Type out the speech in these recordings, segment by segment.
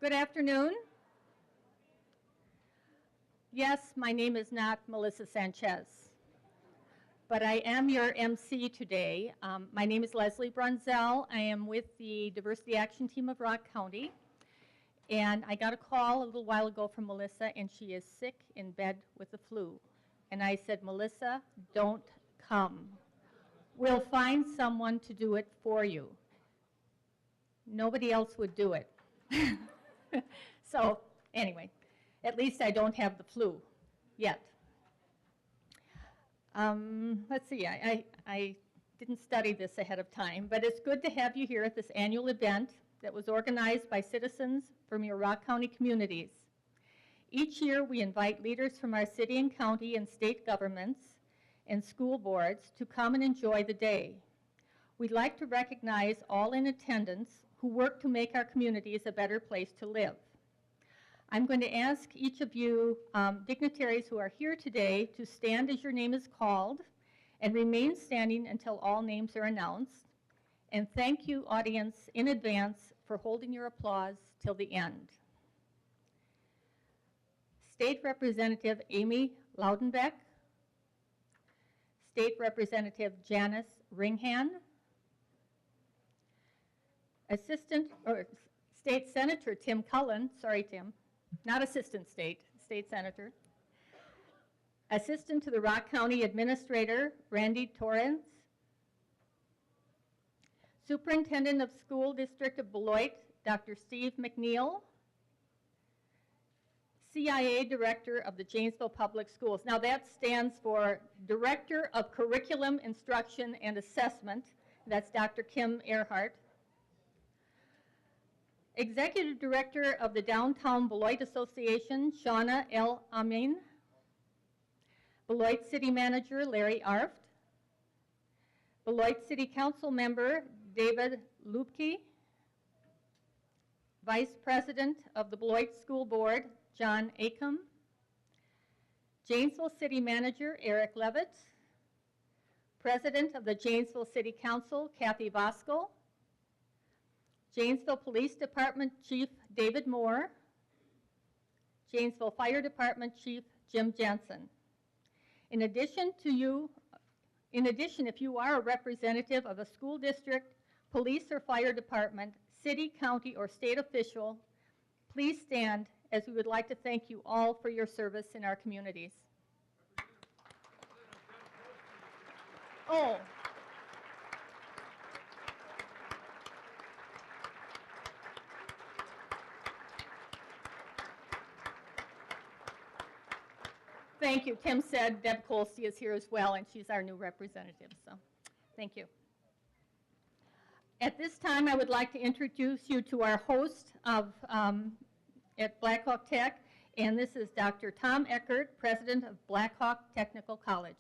Good afternoon. Yes, my name is not Melissa Sanchez, but I am your MC today. My name is Leslie Brunzell. I am with the Diversity Action Team of Rock County, and I got a call a little while ago from Melissa, and she is sick in bed with the flu. And I said, Melissa, don't come. We'll find someone to do it for you. Nobody else would do it. So anyway, at least I don't have the flu yet. Let's see, I didn't study this ahead of time, but it's good to have you here at this annual event that was organized by citizens from your Rock County communities. Each year we invite leaders from our city and county and state governments and school boards to come and enjoy the day. We'd like to recognize all in attendance who work to make our communities a better place to live. I'm going to ask each of you dignitaries who are here today to stand as your name is called and remain standing until all names are announced. And thank you, audience, in advance for holding your applause till the end. State Representative Amy Loudenbeck, State Representative Janice Ringhan, State Senator Tim Cullen, sorry Tim, not Assistant State Senator. Assistant to the Rock County Administrator, Randy Torrance. Superintendent of School District of Beloit, Dr. Steve McNeil. CIA Director of the Janesville Public Schools. Now that stands for Director of Curriculum, Instruction, and Assessment. That's Dr. Kim Earhart. Executive Director of the Downtown Beloit Association, Shauna L. Amin. Beloit City Manager, Larry Arft. Beloit City Council Member, David Lubke. Vice President of the Beloit School Board, John Acom. Janesville City Manager, Eric Levitt. President of the Janesville City Council, Kathy Voskuhl. Janesville Police Department Chief David Moore, Janesville Fire Department Chief Jim Jensen. In addition, if you are a representative of a school district, police or fire department, city, county, or state official, please stand as we would like to thank you all for your service in our communities. Oh. Thank you. Tim said Deb Colsey is here as well, and she's our new representative, so thank you. At this time, I would like to introduce you to our host at Blackhawk Tech, and this is Dr. Tom Eckert, President of Blackhawk Technical College.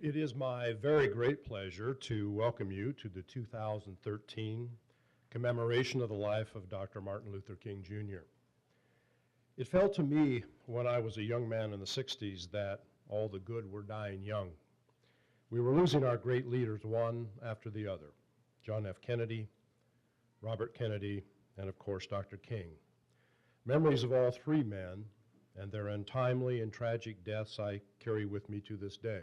It is my very great pleasure to welcome you to the 2013 commemoration of the life of Dr. Martin Luther King, Jr. It felt to me when I was a young man in the 60s that all the good were dying young. We were losing our great leaders one after the other, John F. Kennedy, Robert Kennedy, and of course Dr. King. Memories of all three men and their untimely and tragic deaths I carry with me to this day.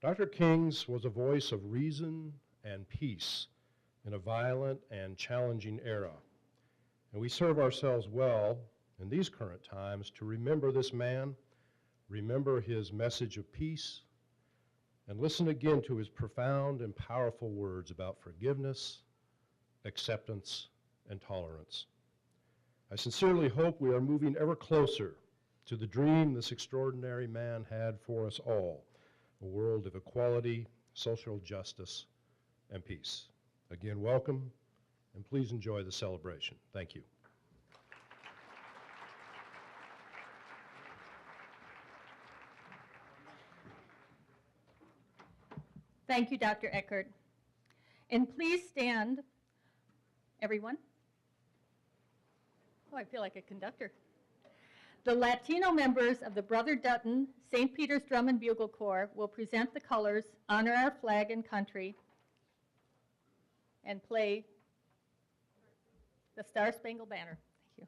Dr. King's was a voice of reason and peace in a violent and challenging era. And we serve ourselves well in these current times to remember this man, remember his message of peace, and listen again to his profound and powerful words about forgiveness, acceptance, and tolerance. I sincerely hope we are moving ever closer to the dream this extraordinary man had for us all, a world of equality, social justice, and peace. Again, welcome, and please enjoy the celebration. Thank you. Thank you, Dr. Eckert. And please stand, everyone. Oh, I feel like a conductor. The Latino members of the Brother Dutton St. Peter's Drum and Bugle Corps will present the colors, honor our flag and country, and play the Star Spangled Banner. Thank you.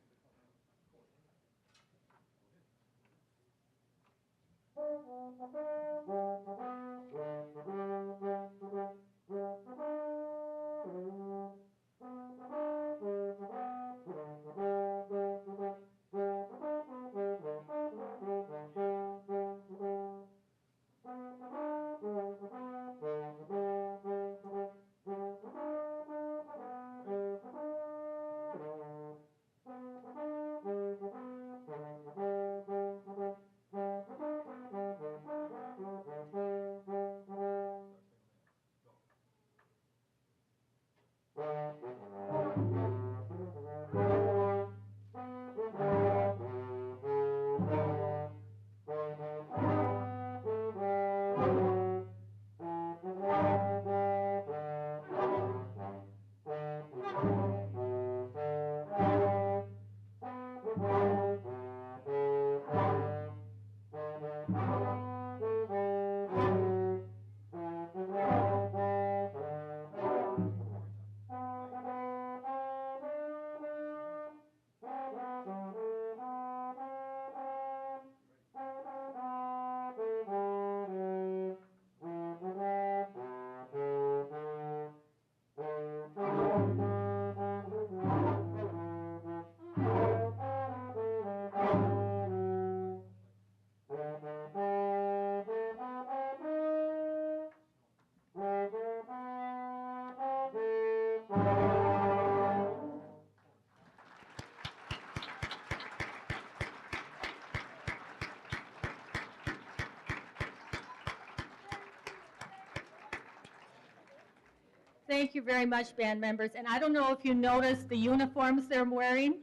Thank you very much, band members. And I don't know if you noticed the uniforms they're wearing.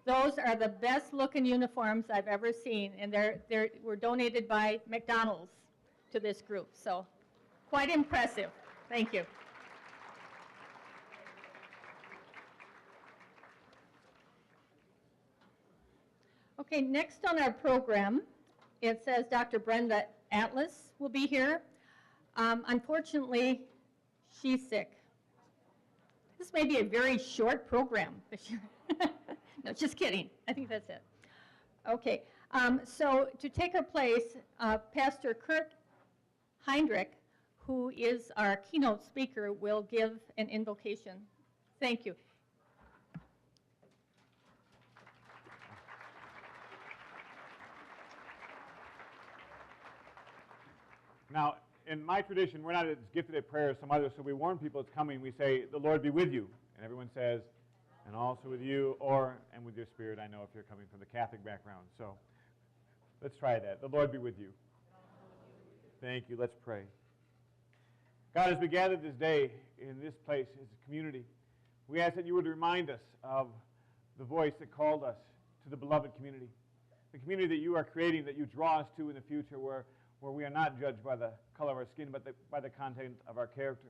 Those are the best looking uniforms I've ever seen, and they were donated by McDonald's to this group. So quite impressive. Thank you. Okay, next on our program, it says Dr. Brenda Atlas will be here. Unfortunately, she's sick. This may be a very short program this year. No, just kidding. I think that's it. Okay, so to take her place, Pastor Kurt Heinrich, who is our keynote speaker, will give an invocation. Thank you. Now, in my tradition, we're not as gifted at prayer as some others, so we warn people it's coming. We say, the Lord be with you. And everyone says, and also with you, or, and with your spirit. I know if you're coming from the Catholic background. So let's try that. The Lord be with you. Thank you. Let's pray. God, as we gather this day in this place as a community, we ask that you would remind us of the voice that called us to the beloved community, the community that you are creating, that you draw us to in the future, where we are not judged by the color of our skin, but by the content of our character,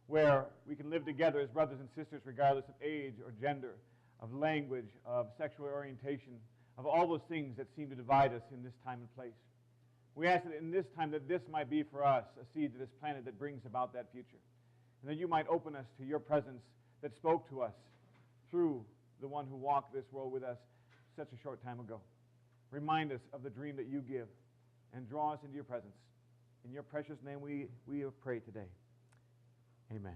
where we can live together as brothers and sisters regardless of age or gender, of language, of sexual orientation, of all those things that seem to divide us in this time and place. We ask that in this time that this might be for us a seed to this planet that brings about that future, and that you might open us to your presence that spoke to us through the one who walked this world with us such a short time ago. Remind us of the dream that you give, and draw us into your presence. In your precious name we pray today. Amen.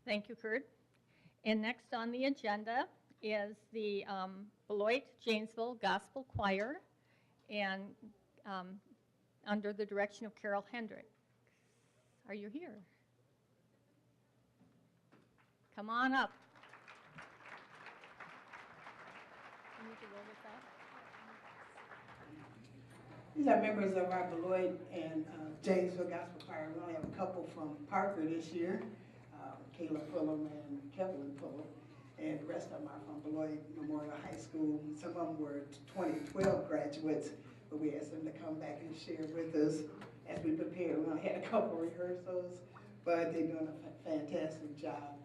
Thank you, Kurt. And next on the agenda is the Beloit Janesville Gospel Choir, and under the direction of Carol Hendrick. Are you here? Come on up. You need to roll this out. These are members of our Beloit and Janesville Gospel Choir. We only have a couple from Parker this year, Kayla Fulham and Kevin Fulham, and the rest of them are from Beloit Memorial High School. Some of them were 2012 graduates, but we asked them to come back and share with us as we prepared. We only had a couple rehearsals, but they're doing a fantastic job.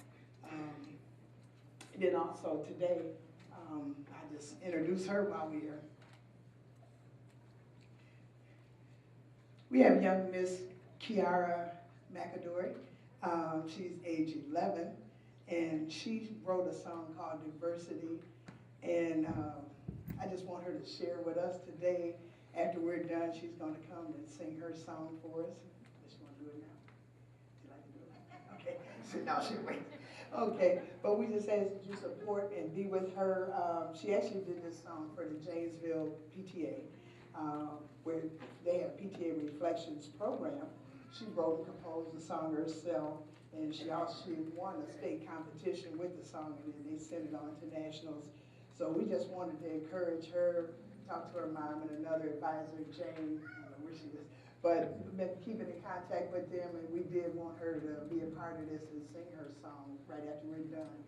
And then also today, I just introduced her while we are. We have young Miss Kiara McAdory. She's age 11, and she wrote a song called Diversity. And I just want her to share with us today. After we're done, she's going to come and sing her song for us. Does she want to do it now? She like to do it? Okay. So now she waits. Okay. But we just ask that you support and be with her. She actually did this song for the Janesville PTA, where they have PTA Reflections program. She wrote and composed the song herself, and she also won a state competition with the song, and then they sent it on to nationals. So we just wanted to encourage her, talk to her mom and another advisor, Jane, I don't know where she is, but we've been keeping in contact with them, and we did want her to be a part of this and sing her song right after we're done.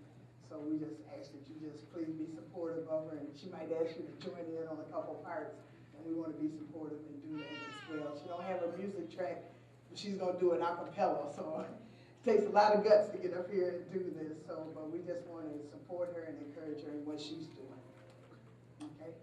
So we just ask that you just please be supportive of her, and she might ask you to join in on a couple parts, and we want to be supportive and do that as well. She don't have a music track, but she's going to do it a cappella, so it takes a lot of guts to get up here and do this. So, but we just want to support her and encourage her in what she's doing. Okay.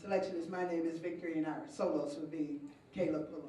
Selection is My Name is Victory, and our solos will be Caleb Pullum.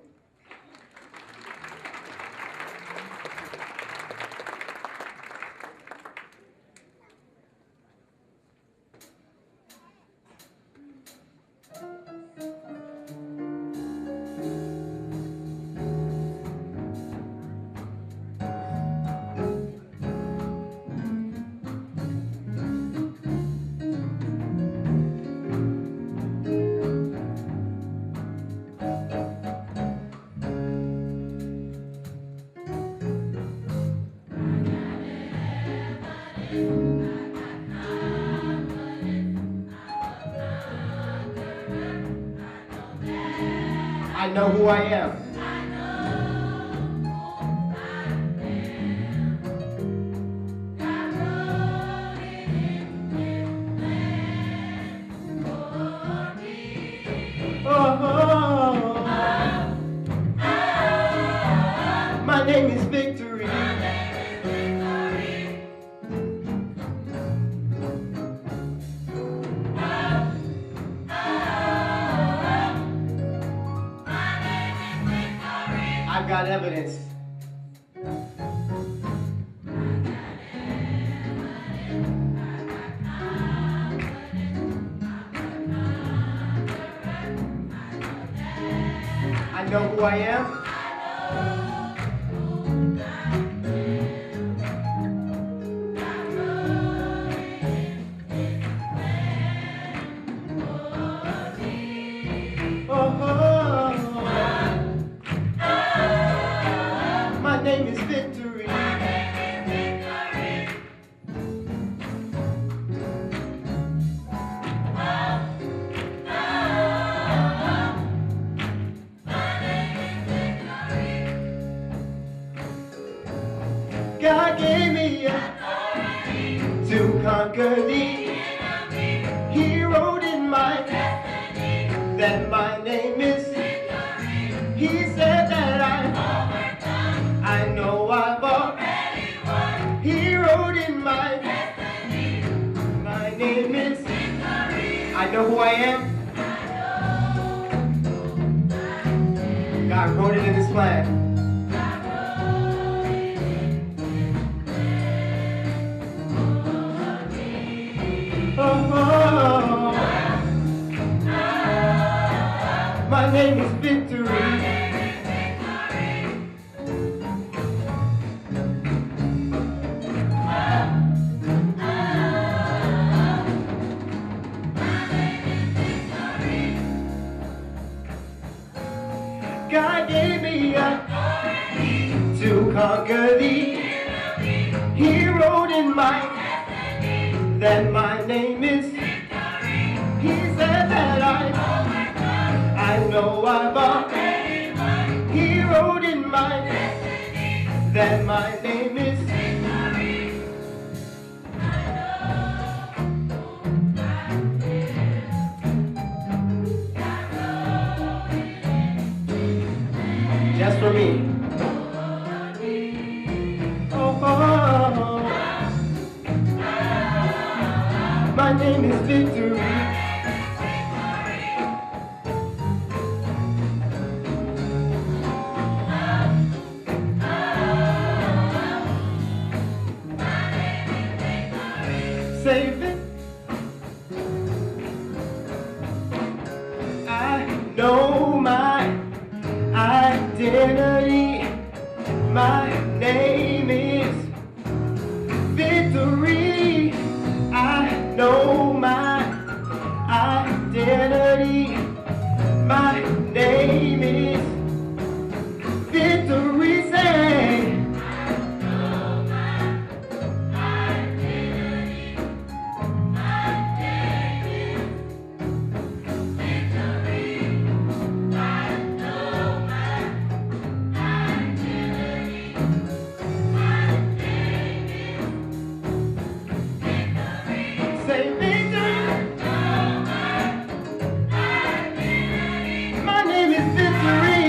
I know who I am. My name is Victory. I've got evidence. I know who I am. My name is Victory. God gave me authority to conquer the enemy. He wrote in my destiny that my name is Victory. He said that I've overcome. I know I've already won. He wrote in my destiny. My name is Victory. I know who I am. God wrote it in His plan. My name is Victory. God gave me authority to conquer the enemy. He wrote in my destiny that my name is Victory. He said that I know I've already won. He wrote in my destiny that my name is Victory. Just for me. My name is Victory. Save it. I know my identity. My name is Victory. I know my identity. My name is Victory. Say. Say victory. My name is Victory.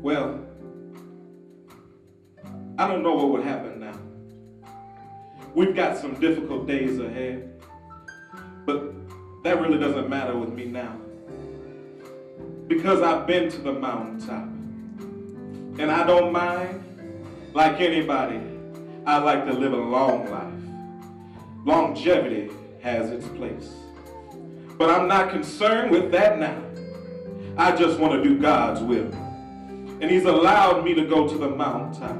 Well, I don't know what would happen now. We've got some difficult days ahead, but that really doesn't matter with me now. Because I've been to the mountaintop, and I don't mind. Like anybody, I like to live a long life. Longevity has its place. But I'm not concerned with that now. I just want to do God's will. And He's allowed me to go to the mountaintop.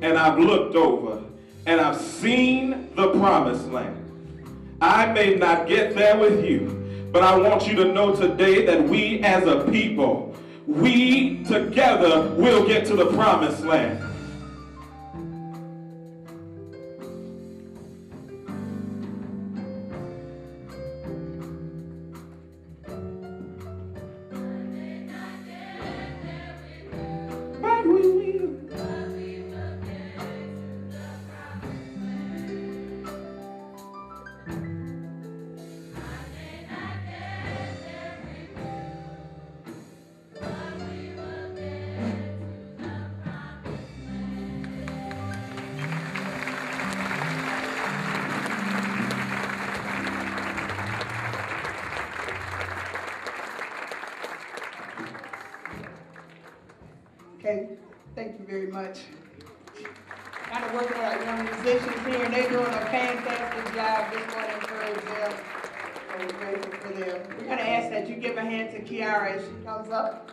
And I've looked over and I've seen the promised land. I may not get there with you, but I want you to know today that we as a people, we together will get to the promised land. But we will. Okay, thank you very much. Kind of working with our young musicians here, and they're doing a fantastic job. Just want to encourage them. So we're grateful for them. We're going to ask that you give a hand to Kiara as she comes up.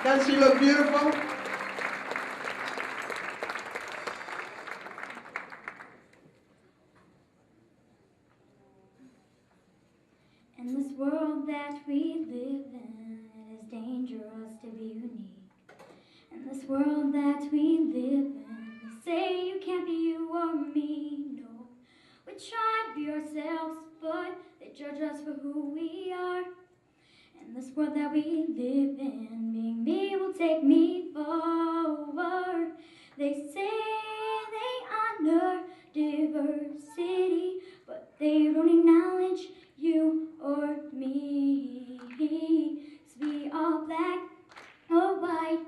Doesn't she look beautiful? In this world that we live in, it is dangerous to be unique. In this world that we live in, they say you can't be you or me, no. We try to be ourselves, but they judge us for who we are. In this world that we live in, being me will take me forward. They say they honor diversity, but they don't acknowledge you or me. 'Cause we all black or white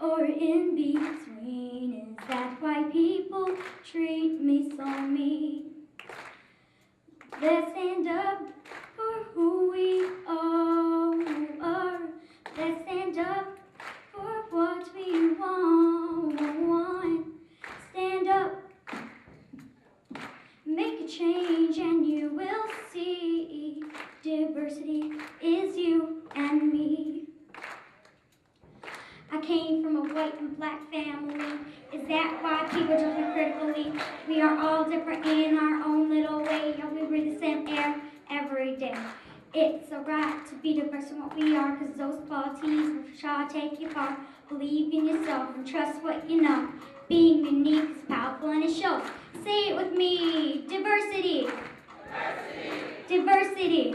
or in between. Is that why people treat me so mean? Let's stand up for who we are. Let's stand up for what we want. Stand up, make a change, and you will see diversity is you and me. I came from a white and black family. Is that why people judge me critically? We are all different in our own little way. Yeah, we breathe the same air every day. It's a right to be diverse in what we are, because those qualities will sure take you far. Believe in yourself and trust what you know. Being unique is powerful and it shows. Say it with me. Diversity. Diversity. Diversity.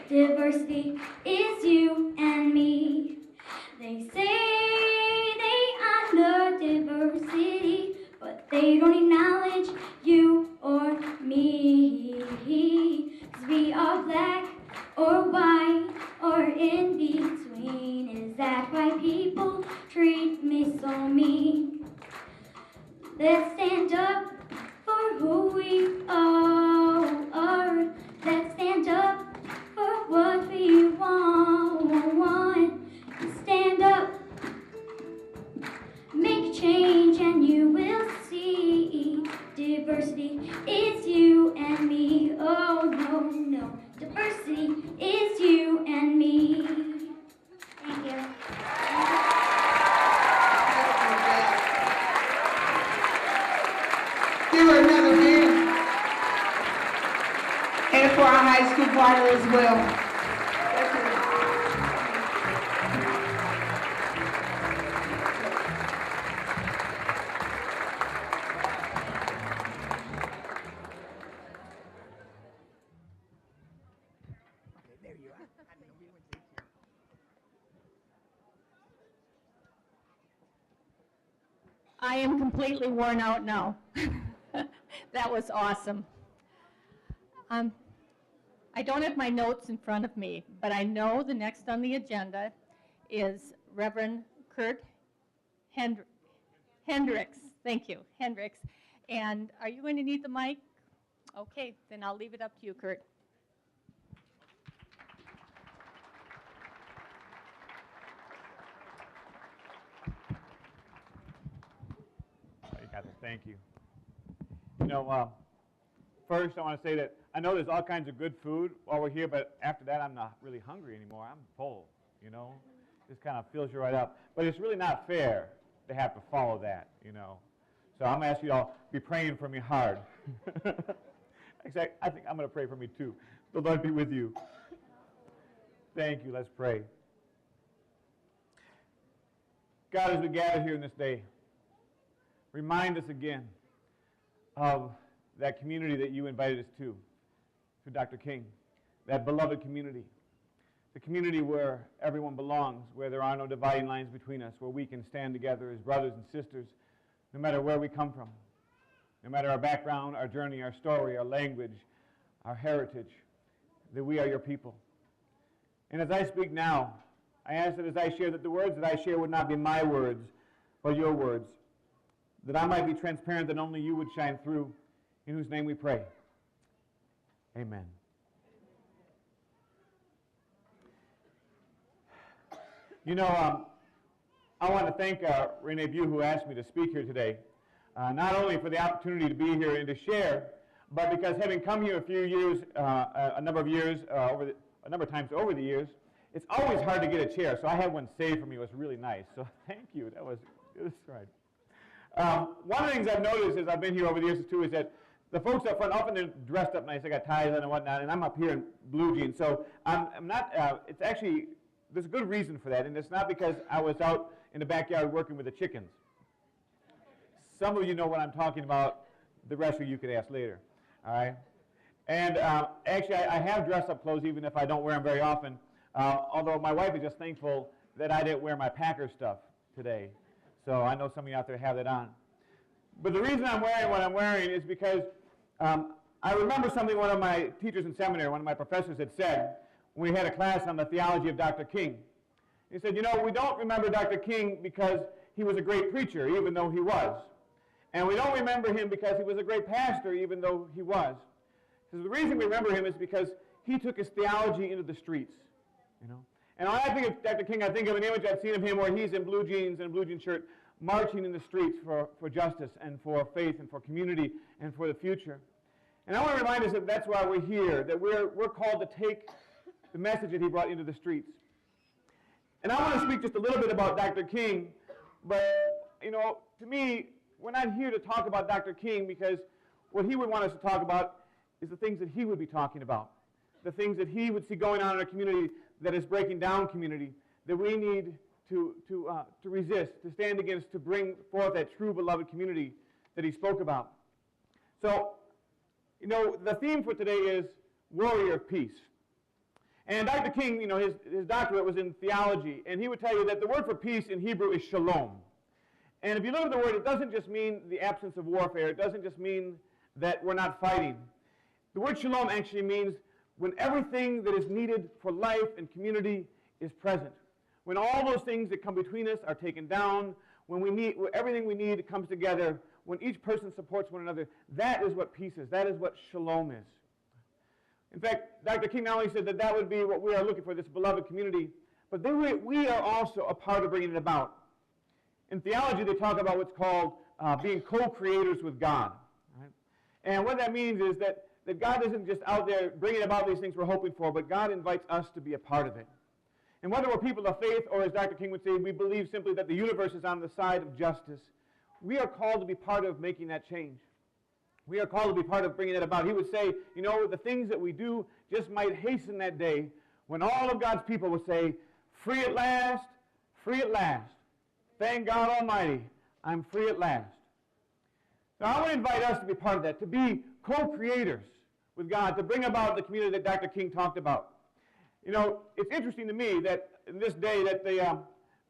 Diversity is you and me. They say they honor diversity, but they don't acknowledge you or me. 'Cause we are black or white or in between. Is that why people treat me so mean? Let's stand up for who we are. Let's stand up for what we want. Stand up, make a change, and you will see diversity is you and me. Oh no, no, diversity is you and me. Thank you. Give her another hand. And for our high school choir as well. I am completely worn out now. That was awesome. I don't have my notes in front of me, but I know the next on the agenda is Reverend Kurt Hendricks. Thank you, Hendricks. And are you going to need the mic? Okay, then I'll leave it up to you, Kurt. You got it. Thank you. You know, first I want to say that I know there's all kinds of good food while we're here, but after that I'm not really hungry anymore. I'm full, you know. Just kind of fills you right up. But it's really not fair to have to follow that, you know. So I'm going to ask you all to be praying for me hard. Actually, I think I'm going to pray for me too. The Lord be with you. Thank you. Let's pray. God, as we gather here in this day, remind us again of that community that you invited us to Dr. King, that beloved community, the community where everyone belongs, where there are no dividing lines between us, where we can stand together as brothers and sisters, no matter where we come from, no matter our background, our journey, our story, our language, our heritage, that we are your people. And as I speak now, I ask that as I share, that the words that I share would not be my words, but your words, that I might be transparent, that only you would shine through, in whose name we pray. Amen. You know, I want to thank Renee Bew, who asked me to speak here today, not only for the opportunity to be here and to share, but because having come here a number of times over the years, it's always hard to get a chair. So I had one saved for me. It was really nice. So thank you. It was right. One of the things I've noticed as I've been here over the years too is that the folks up front often they're dressed up nice. They got ties on and whatnot, and I'm up here in blue jeans. So I'm not. It's actually there's a good reason for that, and it's not because I was out in the backyard working with the chickens. Some of you know what I'm talking about. The rest of you could ask later. All right. And actually, I have dress-up clothes even if I don't wear them very often. Although my wife is just thankful that I didn't wear my Packer stuff today. So I know some of you out there have that on. But the reason I'm wearing what I'm wearing is because I remember something one of my teachers in seminary, one of my professors had said when we had a class on the theology of Dr. King. He said, you know, we don't remember Dr. King because he was a great preacher, even though he was. And we don't remember him because he was a great pastor, even though he was. He says, the reason we remember him is because he took his theology into the streets. You know? And when I think of Dr. King, I think of an image I've seen of him where he's in blue jeans and a blue jean shirt, marching in the streets for justice and for faith and for community and for the future. And I want to remind us that that's why we're here, that we're called to take the message that he brought into the streets. And I want to speak just a little bit about Dr. King, but, you know, to me, we're not here to talk about Dr. King because what he would want us to talk about is the things that he would be talking about, the things that he would see going on in a community that is breaking down community, that we need to resist, to stand against, to bring forth that true beloved community that he spoke about. So, you know, the theme for today is warrior of peace. And Dr. King, you know, his doctorate was in theology, and he would tell you that the word for peace in Hebrew is shalom. And if you look at the word, it doesn't just mean the absence of warfare. It doesn't just mean that we're not fighting. The word shalom actually means when everything that is needed for life and community is present. When all those things that come between us are taken down, when everything we need comes together, when each person supports one another, that is what peace is. That is what shalom is. In fact, Dr. King not only said that that would be what we are looking for, this beloved community, but we are also a part of bringing it about. In theology, they talk about what's called being co-creators with God. Right? And what that means is that God isn't just out there bringing about these things we're hoping for, but God invites us to be a part of it. And whether we're people of faith or, as Dr. King would say, we believe simply that the universe is on the side of justice, we are called to be part of making that change. We are called to be part of bringing that about. He would say, you know, the things that we do just might hasten that day when all of God's people would say, free at last, free at last. Thank God Almighty, I'm free at last. So I want to invite us to be part of that, to be co-creators with God, to bring about the community that Dr. King talked about. You know, it's interesting to me that in this day that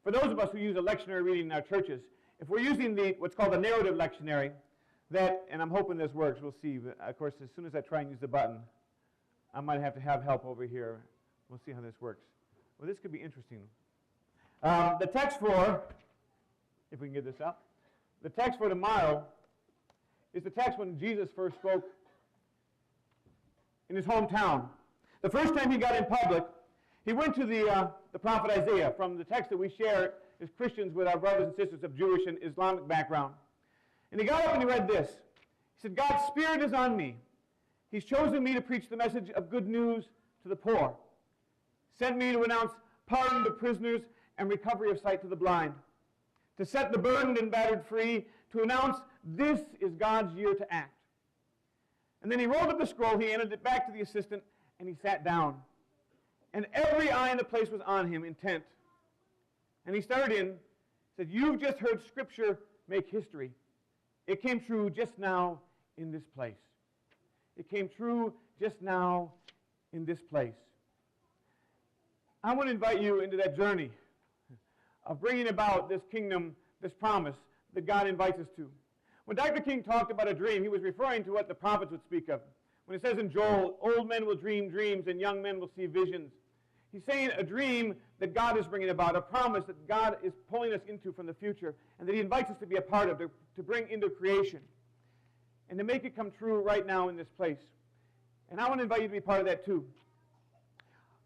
for those of us who use a lectionary reading in our churches, if we're using what's called the narrative lectionary, and I'm hoping this works, we'll see, but of course, as soon as I try and use the button, I might have to have help over here. We'll see how this works. Well, this could be interesting. The text for, if we can get this up, the text for tomorrow is the text when Jesus first spoke in his hometown. The first time he got in public, he went to the prophet Isaiah, from the text that we share as Christians with our brothers and sisters of Jewish and Islamic background. And he got up and he read this. He said, God's Spirit is on me. He's chosen me to preach the message of good news to the poor. Sent me to announce pardon to prisoners and recovery of sight to the blind. To set the burdened and battered free. To announce this is God's year to act. And then he rolled up the scroll, he handed it back to the assistant, and he sat down. And every eye in the place was on him, intent. And he started in, said, you've just heard Scripture make history. It came true just now in this place. It came true just now in this place. I want to invite you into that journey of bringing about this kingdom, this promise that God invites us to. When Dr. King talked about a dream, he was referring to what the prophets would speak of. When it says in Joel, old men will dream dreams and young men will see visions. He's saying a dream that God is bringing about, a promise that God is pulling us into from the future, and that he invites us to be a part of, to bring into creation, and to make it come true right now in this place. And I want to invite you to be part of that too.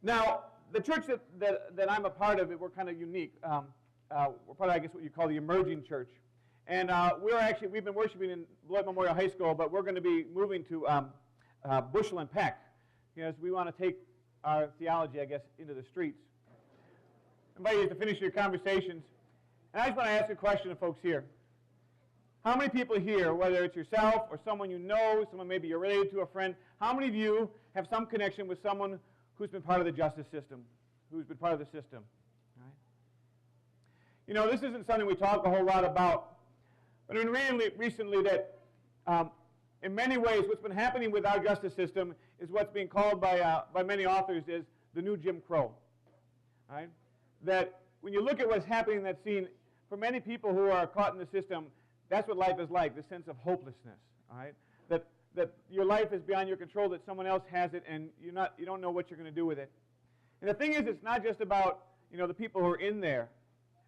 Now, the church that I'm a part of, we're kind of unique. We're part of, I guess, what you call the emerging church. And we've been worshiping in Beloit Memorial High School, but we're going to be moving to Bushel and Peck. So we want to take our theology, I guess, into the streets. I invite you to finish your conversations. And I just want to ask a question of folks here. How many people here, whether it's yourself or someone you know, someone maybe you're related to, a friend, how many of you have some connection with someone who's been part of the justice system, who's been part of the system? All right? You know, this isn't something we talk a whole lot about, but I've been reading recently that in many ways what's been happening with our justice system is what's being called by many authors is the new Jim Crow. All right? That when you look at what's happening in that scene, for many people who are caught in the system, that's what life is like, the sense of hopelessness. All right? That your life is beyond your control, that someone else has it, and you don't know what you're going to do with it. And the thing is, it's not just about the people who are in there.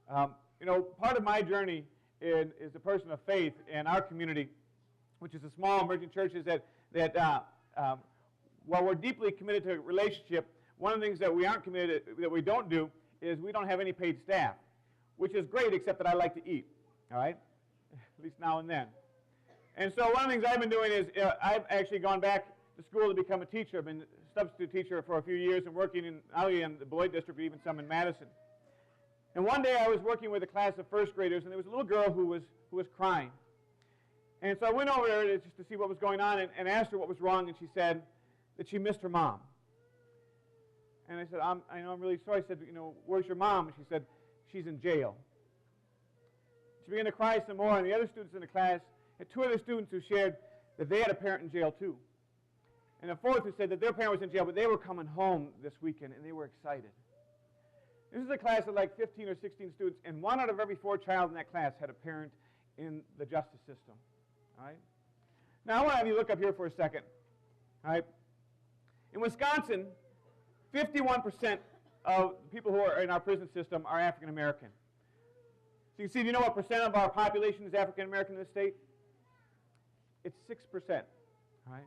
Part of my journey is a person of faith in our community, which is a small emerging church, is that while we're deeply committed to a relationship, one of the things that we aren't committed, that we don't do, is we don't have any paid staff, which is great, except that I like to eat. All right, at least now and then. And so one of the things I've been doing is I've actually gone back to school to become a teacher. I've been a substitute teacher for a few years and working not only in the Beloit district, but even some in Madison. And one day I was working with a class of first graders, and there was a little girl who was crying. And so I went over there just to see what was going on and asked her what was wrong, and she said that she missed her mom. And I said, I'm really sorry. I said, where's your mom? And she said, she's in jail. She began to cry some more, and the other students in the class had two other students who shared that they had a parent in jail too. And a fourth who said that their parent was in jail, but they were coming home this weekend, and they were excited. This is a class of like 15 or 16 students, and 1 out of every 4 child in that class had a parent in the justice system. All right? Now, I want to have you look up here for a second. All right? In Wisconsin, 51% of the people who are in our prison system are African American. So you can see, do you know what percent of our population is African American in this state? It's 6%. All right?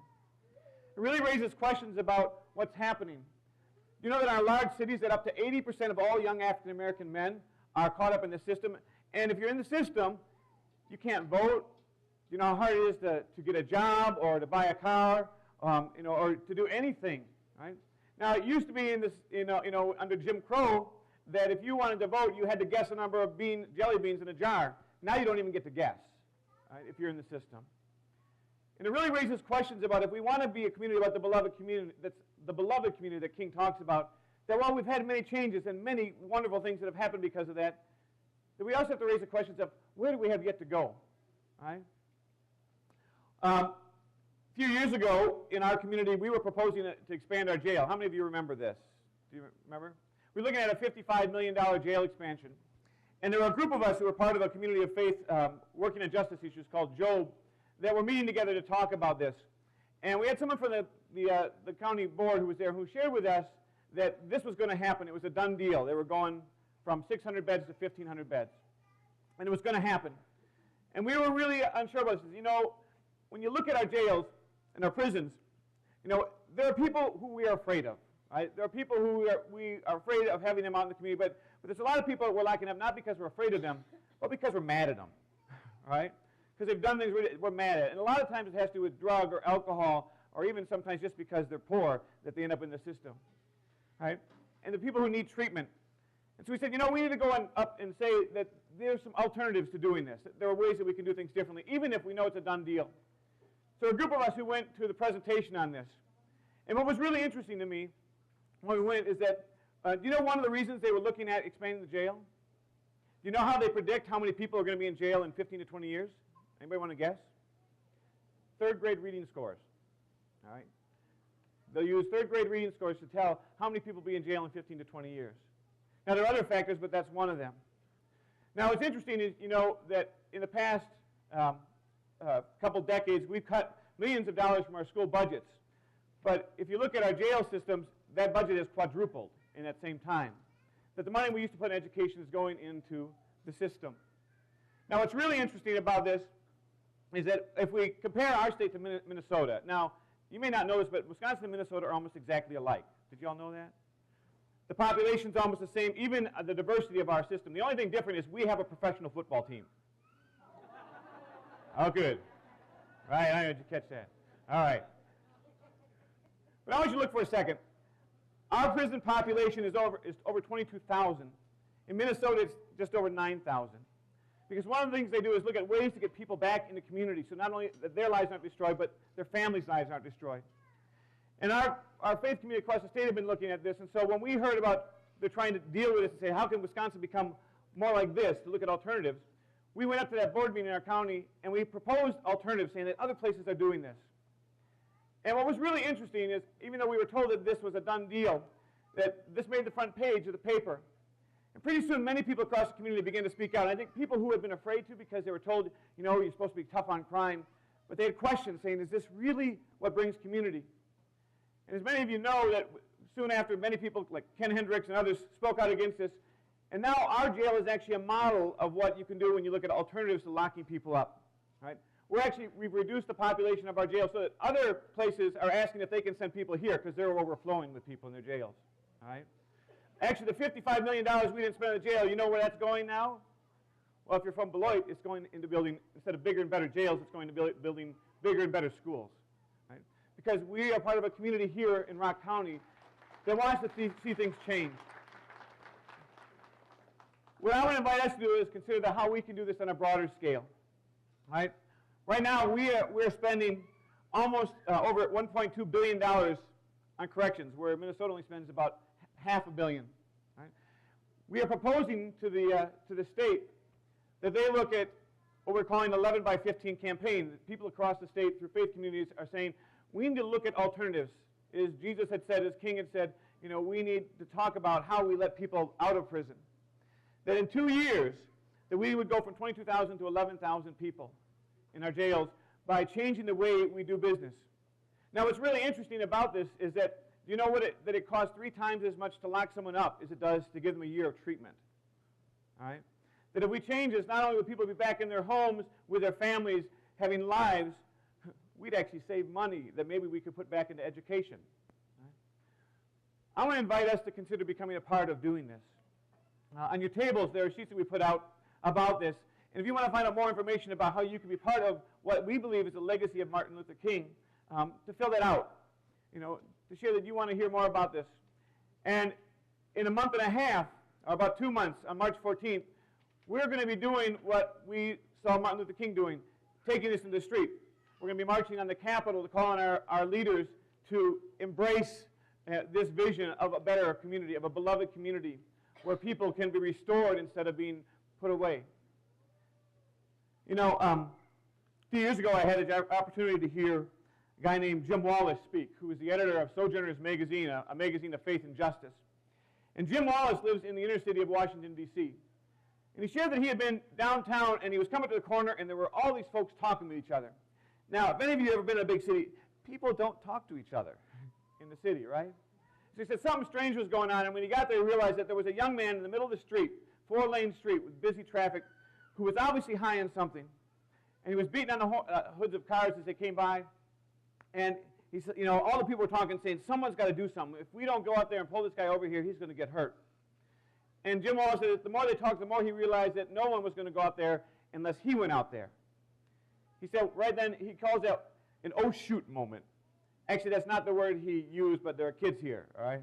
It really raises questions about what's happening. You know that in our large cities that up to 80% of all young African American men are caught up in the system. And if you're in the system, you can't vote. You know how hard it is to get a job or to buy a car, or to do anything. Right? Now, it used to be in this, under Jim Crow, that if you wanted to vote, you had to guess the number of jelly beans in a jar. Now you don't even get to guess, right, if you're in the system. And it really raises questions about if we want to be a community like the beloved community, that's the beloved community that King talks about, that while we've had many changes and many wonderful things that have happened because of that, that we also have to raise the questions of where do we have yet to go, right? A few years ago in our community, we were proposing to expand our jail. How many of you remember this? Do you remember? We're looking at a $55 million jail expansion. And there were a group of us who were part of a community of faith working on justice issues called Job that were meeting together to talk about this. And we had someone from the county board who was there who shared with us that this was going to happen. It was a done deal. They were going from 600 beds to 1,500 beds. And it was going to happen. And we were really unsure about this. You know, when you look at our jails and our prisons, you know, there are people who we are afraid of. Right? There are people who we are afraid of having them out in the community, but there's a lot of people that we're locking up not because we're afraid of them, but because we're mad at them. Right? Because they've done things we're mad at. And a lot of times it has to do with drug or alcohol, or even sometimes just because they're poor that they end up in the system. Right? And the people who need treatment. And so we said, you know, we need to go up and say that there's some alternatives to doing this. There are ways that we can do things differently, even if we know it's a done deal. So a group of us who went to the presentation on this. And what was really interesting to me when we went is that, do you know one of the reasons they were looking at expanding the jail? Do you know how they predict how many people are going to be in jail in 15 to 20 years? Anybody want to guess? Third grade reading scores. All right. They'll use third grade reading scores to tell how many people will be in jail in 15 to 20 years. Now, there are other factors, but that's one of them. Now, what's interesting is, you know, that in the past couple decades, we've cut millions of dollars from our school budgets. But if you look at our jail systems, that budget has quadrupled in that same time. That the money we used to put in education is going into the system. Now, what's really interesting about this is that if we compare our state to Minnesota, now, you may not know this, but Wisconsin and Minnesota are almost exactly alike. Did you all know that? The population's almost the same, even the diversity of our system. The only thing different is we have a professional football team. Oh, good. Right, I did you catch that. All right. But I want you to look for a second. Our prison population is over 22,000. In Minnesota, it's just over 9,000. Because one of the things they do is look at ways to get people back in the community, so not only that their lives aren't destroyed, but their families' lives aren't destroyed. And our faith community across the state have been looking at this, and so when we heard about they're trying to deal with this and say, how can Wisconsin become more like this, to look at alternatives, we went up to that board meeting in our county, and we proposed alternatives, saying that other places are doing this. And what was really interesting is, even though we were told that this was a done deal, that this made the front page of the paper. And pretty soon, many people across the community began to speak out. And I think people who had been afraid to because they were told, you know, you're supposed to be tough on crime, but they had questions saying, is this really what brings community? And as many of you know, that soon after, many people like Ken Hendricks and others spoke out against this. And now our jail is actually a model of what you can do when you look at alternatives to locking people up. Right? We've reduced the population of our jail so that other places are asking if they can send people here because they're overflowing with people in their jails. All right? Actually, the $55 million we didn't spend in the jail, you know where that's going now? Well, if you're from Beloit, it's going into building, instead of bigger and better jails, it's going to building bigger and better schools. Right? Because we are part of a community here in Rock County that wants to see things change. What I want to invite us to do is consider how we can do this on a broader scale. Right? Right now, we're spending almost over $1.2 billion on corrections, where Minnesota only spends about $500 million. Right? We are proposing to the state that they look at what we're calling 11 by 15 campaign. People across the state through faith communities are saying, we need to look at alternatives. As Jesus had said, as King had said, you know, we need to talk about how we let people out of prison. That in 2 years, that we would go from 22,000 to 11,000 people in our jails by changing the way we do business. Now, what's really interesting about this is that, you know that it costs 3 times as much to lock someone up as it does to give them a year of treatment. All right? That if we change this, not only will people be back in their homes with their families, having lives, we'd actually save money that maybe we could put back into education. Right? I want to invite us to consider becoming a part of doing this. On your tables, there are sheets that we put out about this. And if you want to find out more information about how you can be part of what we believe is the legacy of Martin Luther King, to fill that out, you know, to share that you want to hear more about this. And in a month and a half, or about 2 months, on March 14th, we're going to be doing what we saw Martin Luther King doing, taking this into the street. We're going to be marching on the Capitol to call on our leaders to embrace this vision of a better community, of a beloved community, where people can be restored instead of being put away. You know, a few years ago I had an opportunity to hear a guy named Jim Wallace speak, who is the editor of Sojourners Magazine, a magazine of faith and justice. And Jim Wallace lives in the inner city of Washington, D.C. And he shared that he had been downtown and he was coming to the corner and there were all these folks talking to each other. Now, if any of you have ever been in a big city, people don't talk to each other in the city, right? So he said something strange was going on, and when he got there, he realized that there was a young man in the middle of the street, 4-lane street with busy traffic, who was obviously high on something, and he was beating on the hoods of cars as they came by, and he said, you know, all the people were talking, saying, someone's got to do something. If we don't go out there and pull this guy over here, he's going to get hurt. And Jim Wallace said that the more they talked, the more he realized that no one was going to go out there unless he went out there. He said right then, he calls that an oh shoot moment. Actually, that's not the word he used, but there are kids here, all right?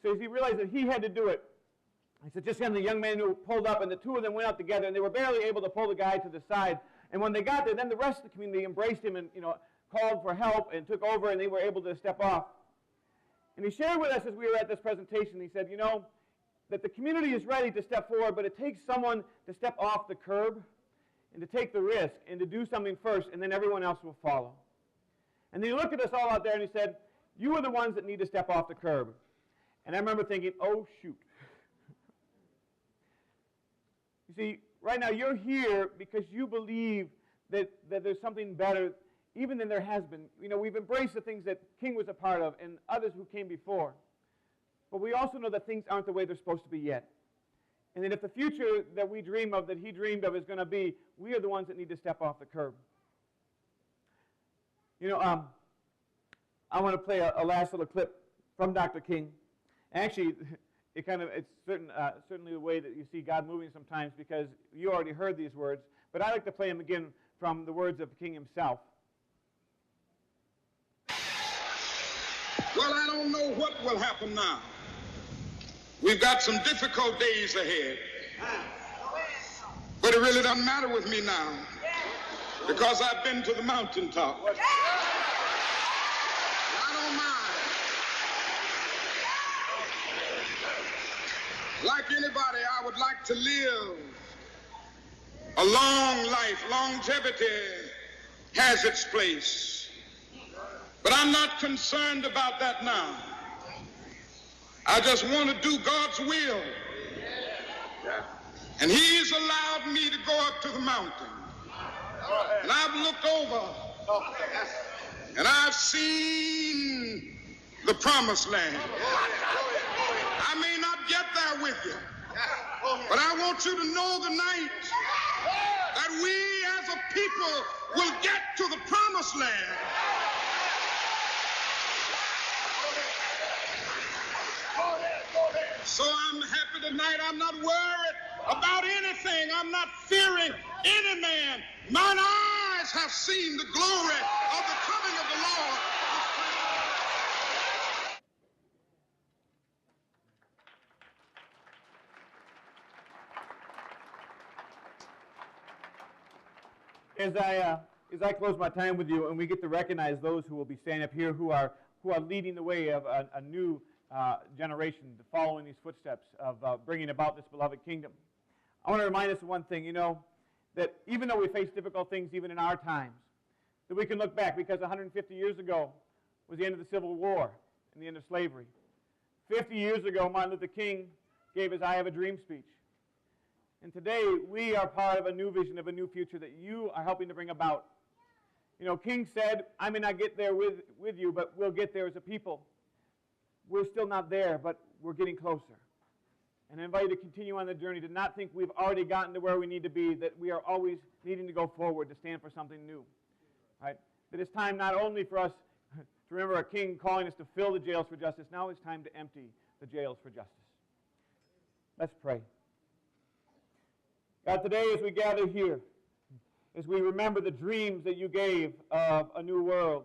So he realized that he had to do it. He said, just then the young man who pulled up, and the two of them went out together, and they were barely able to pull the guy to the side. And when they got there, then the rest of the community embraced him and, you know, called for help and took over, and they were able to step off. And he shared with us as we were at this presentation, he said, you know, that the community is ready to step forward, but it takes someone to step off the curb and to take the risk and to do something first, and then everyone else will follow. And then he looked at us all out there and he said, you are the ones that need to step off the curb. And I remember thinking, oh, shoot. You see, right now you're here because you believe that there's something better even than there has been. You know, we've embraced the things that King was a part of and others who came before. But we also know that things aren't the way they're supposed to be yet. And that if the future that we dream of, that he dreamed of, is going to be, we are the ones that need to step off the curb. You know, I want to play a last little clip from Dr. King. Actually, it's certainly the way that you see God moving sometimes, because you already heard these words, but I like to play them again from the words of King himself. Well, I don't know what will happen now. We've got some difficult days ahead. But it really doesn't matter with me now, because I've been to the mountaintop. I don't mind. Like anybody, I would like to live a long life. Longevity has its place. But I'm not concerned about that now. I just want to do God's will. And he's allowed me to go up to the mountain. And I've looked over and I've seen the promised land. I may not get there with you, but I want you to know tonight that we as a people will get to the promised land. So I'm happy tonight. I'm not worried about anything. I'm not fearing any man. Mine eyes have seen the glory of the coming of the Lord. As I close my time with you, and we get to recognize those who will be standing up here who are leading the way of a new generation following these footsteps of bringing about this beloved kingdom. I want to remind us of one thing, you know, that even though we face difficult things even in our times, that we can look back, because 150 years ago was the end of the Civil War and the end of slavery. 50 years ago, Martin Luther King gave his I Have a Dream speech. And today, we are part of a new vision of a new future that you are helping to bring about. You know, King said, I may not get there with you, but we'll get there as a people. We're still not there, but we're getting closer. And I invite you to continue on the journey, to not think we've already gotten to where we need to be, that we are always needing to go forward, to stand for something new. Right? That it's time not only for us to remember our King calling us to fill the jails for justice, now it's time to empty the jails for justice. Let's pray. God, today as we gather here, as we remember the dreams that you gave of a new world,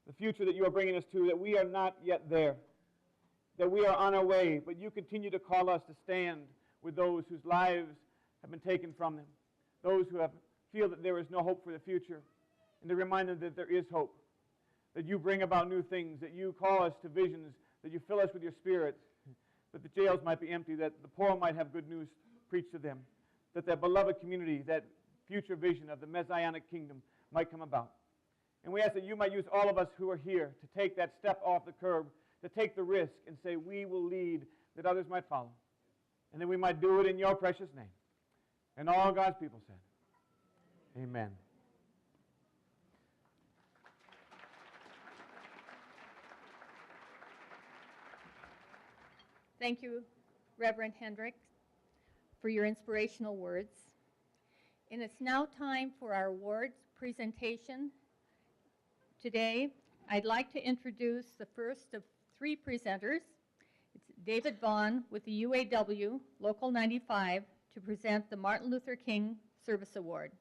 the future that you are bringing us to, that we are not yet there, that we are on our way, but you continue to call us to stand with those whose lives have been taken from them, those who feel that there is no hope for the future, and to remind them that there is hope, that you bring about new things, that you call us to visions, that you fill us with your Spirit, that the jails might be empty, that the poor might have good news preached to them, that that beloved community, that future vision of the Messianic kingdom might come about. And we ask that you might use all of us who are here to take that step off the curb, to take the risk and say, we will lead, that others might follow. And that we might do it in your precious name. And all God's people said, amen. Thank you, Reverend Hendricks, for your inspirational words. And it's now time for our awards presentation. Today, I'd like to introduce the first of three presenters. It's David Vaughn with the UAW Local 95 to present the Martin Luther King Service Award.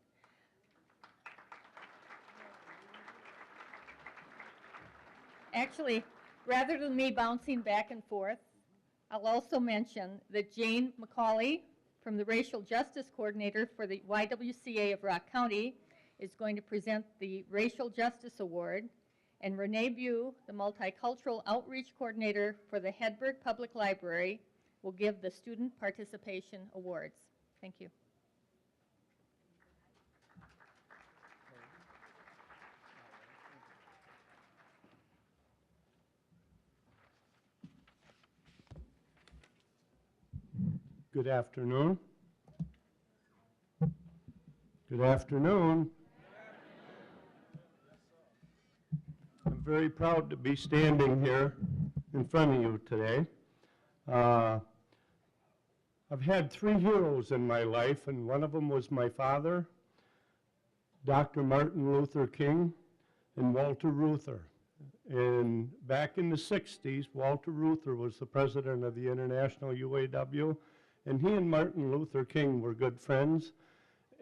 Actually, rather than me bouncing back and forth, I'll also mention that Jane McCauley from the Racial Justice Coordinator for the YWCA of Rock County is going to present the Racial Justice Award, and Renee Bew, the Multicultural Outreach Coordinator for the Hedberg Public Library, will give the Student Participation Awards. Thank you. Good afternoon. Good afternoon. I'm very proud to be standing here in front of you today. I've had three heroes in my life, and one of them was my father, Dr. Martin Luther King, and Walter Reuther. And back in the 60s, Walter Reuther was the president of the International UAW, and he and Martin Luther King were good friends,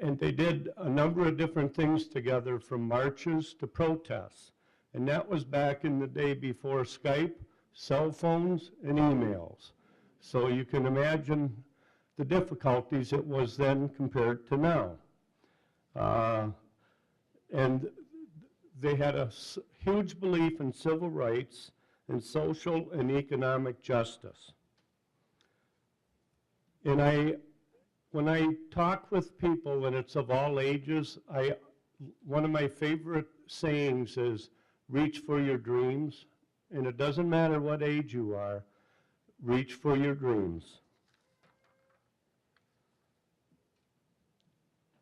and they did a number of different things together, from marches to protests. And that was back in the day before Skype, cell phones, and emails. So you can imagine the difficulties it was then compared to now. And they had a huge belief in civil rights and social and economic justice. And when I talk with people, and it's of all ages, one of my favorite sayings is, reach for your dreams. And it doesn't matter what age you are, reach for your dreams.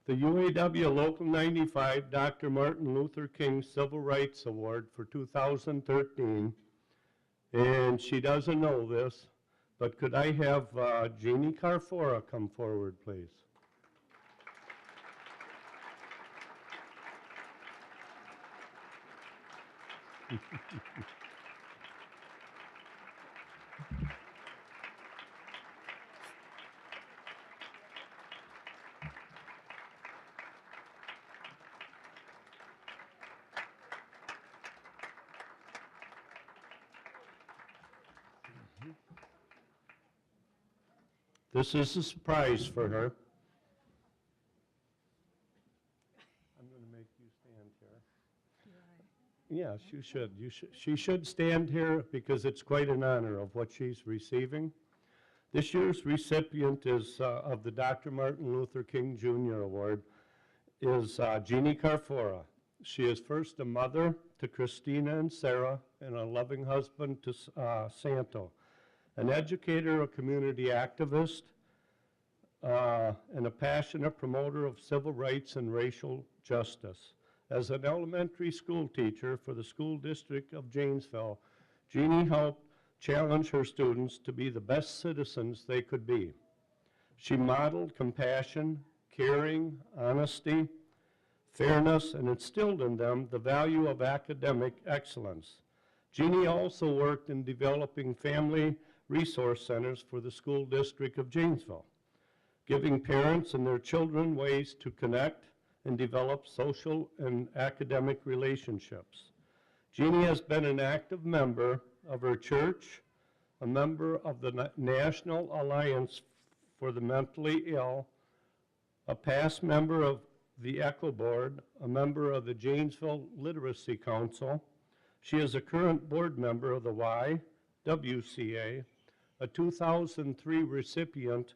The UAW Local 95 Dr. Martin Luther King Civil Rights Award for 2013, and she doesn't know this, but could I have Jeannie Carfora come forward, please? This is a surprise for her. I'm going to make you stand here. Yeah, she should. She should stand here because it's quite an honor of what she's receiving. This year's recipient is of the Dr. Martin Luther King Jr. Award is Jeannie Carfora. She is first a mother to Christina and Sarah, and a loving husband to Santo, an educator, a community activist, and a passionate promoter of civil rights and racial justice. As an elementary school teacher for the school district of Janesville, Jeannie helped challenge her students to be the best citizens they could be. She modeled compassion, caring, honesty, fairness, and instilled in them the value of academic excellence. Jeannie also worked in developing family resource centers for the school district of Janesville, giving parents and their children ways to connect and develop social and academic relationships. Jeannie has been an active member of her church, a member of the National Alliance for the Mentally Ill, a past member of the ECHO Board, a member of the Janesville Literacy Council. She is a current board member of the YWCA, a 2003 recipient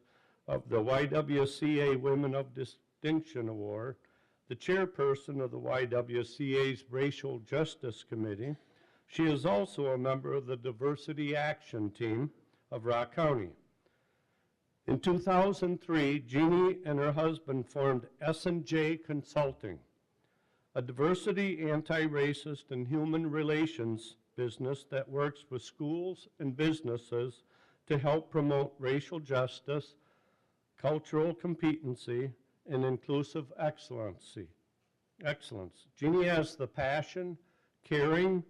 of the YWCA Women of Distinction Award, the chairperson of the YWCA's Racial Justice Committee. She is also a member of the Diversity Action Team of Rock County. In 2003, Jeannie and her husband formed S&J Consulting, a diversity, anti-racist, and human relations business that works with schools and businesses to help promote racial justice, cultural competency, and inclusive excellence. Jeannie has the passion, caring,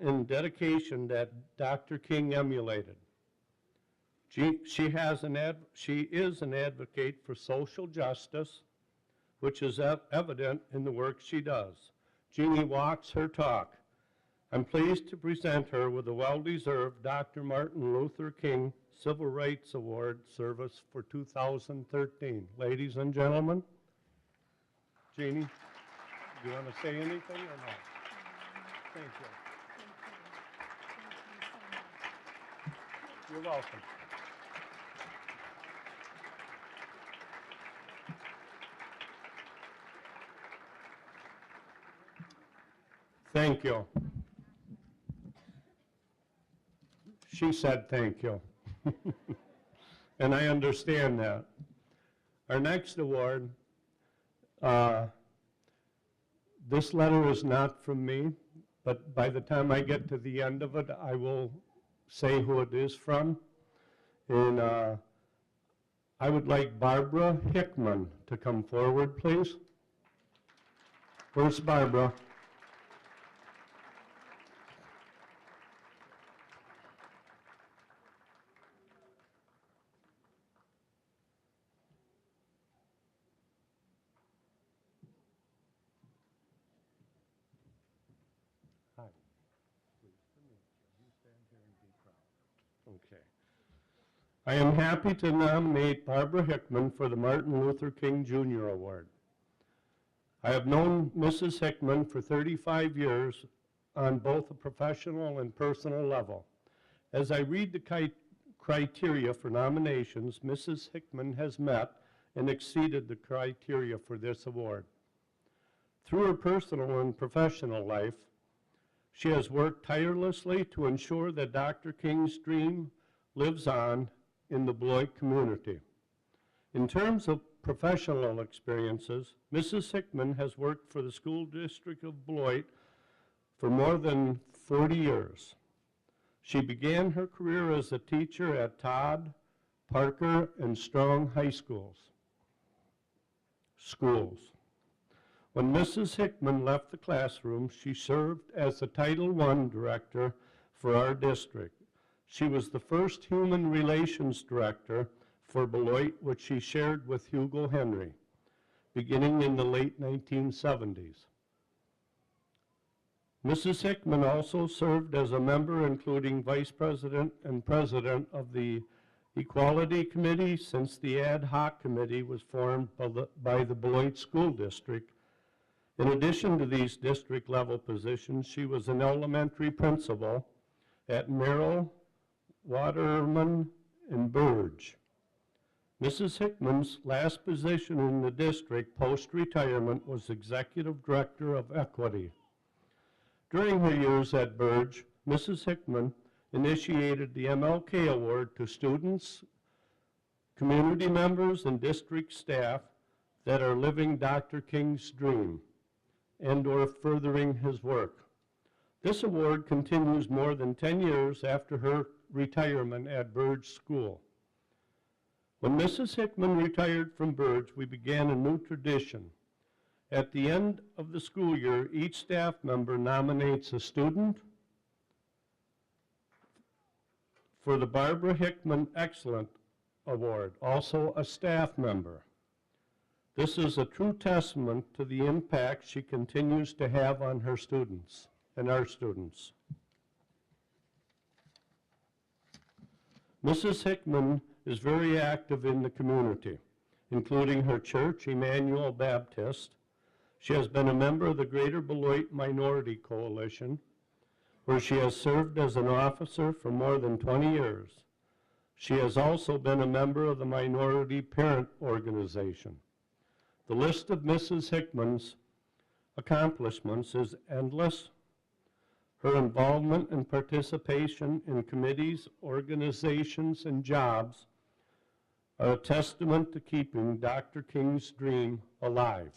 and dedication that Dr. King emulated. She is an advocate for social justice, which is evident in the work she does. Jeannie walks her talk. I'm pleased to present her with the well-deserved Dr. Martin Luther King Civil Rights Award service for 2013. Ladies and gentlemen, Jeannie, do you want to say anything or no? Thank you. You're welcome. Thank you. She said thank you. And I understand that. Our next award, this letter is not from me, but by the time I get to the end of it, I will say who it is from. And I would like Barbara Hickman to come forward, please. Where's Barbara? Hi. Pleased to meet you. You stand here and be proud. Okay. I am happy to nominate Barbara Hickman for the Martin Luther King Jr. Award. I have known Mrs. Hickman for 35 years on both a professional and personal level. As I read the criteria for nominations, Mrs. Hickman has met and exceeded the criteria for this award. Through her personal and professional life, she has worked tirelessly to ensure that Dr. King's dream lives on in the Beloit community. In terms of professional experiences, Mrs. Hickman has worked for the School District of Beloit for more than 40 years. She began her career as a teacher at Todd, Parker, and Strong High Schools. When Mrs. Hickman left the classroom, she served as the Title I director for our district. She was the first human relations director for Beloit, which she shared with Hugo Henry, beginning in the late 1970s. Mrs. Hickman also served as a member, including vice president and president of the Equality Committee since the ad hoc committee was formed by the Beloit School District. In addition to these district level positions, she was an elementary principal at Merrill, Waterman, and Burge. Mrs. Hickman's last position in the district post-retirement was Executive Director of Equity. During her years at Burge, Mrs. Hickman initiated the MLK Award to students, community members, and district staff that are living Dr. King's dream and/or furthering his work. This award continues more than 10 years after her retirement at Burge School. When Mrs. Hickman retired from Burge, we began a new tradition. At the end of the school year, each staff member nominates a student for the Barbara Hickman Excellent Award, also a staff member. This is a true testament to the impact she continues to have on her students and our students. Mrs. Hickman is very active in the community, including her church, Emmanuel Baptist. She has been a member of the Greater Beloit Minority Coalition, where she has served as an officer for more than 20 years. She has also been a member of the Minority Parent Organization. The list of Mrs. Hickman's accomplishments is endless. Her involvement and participation in committees, organizations, and jobs are a testament to keeping Dr. King's dream alive.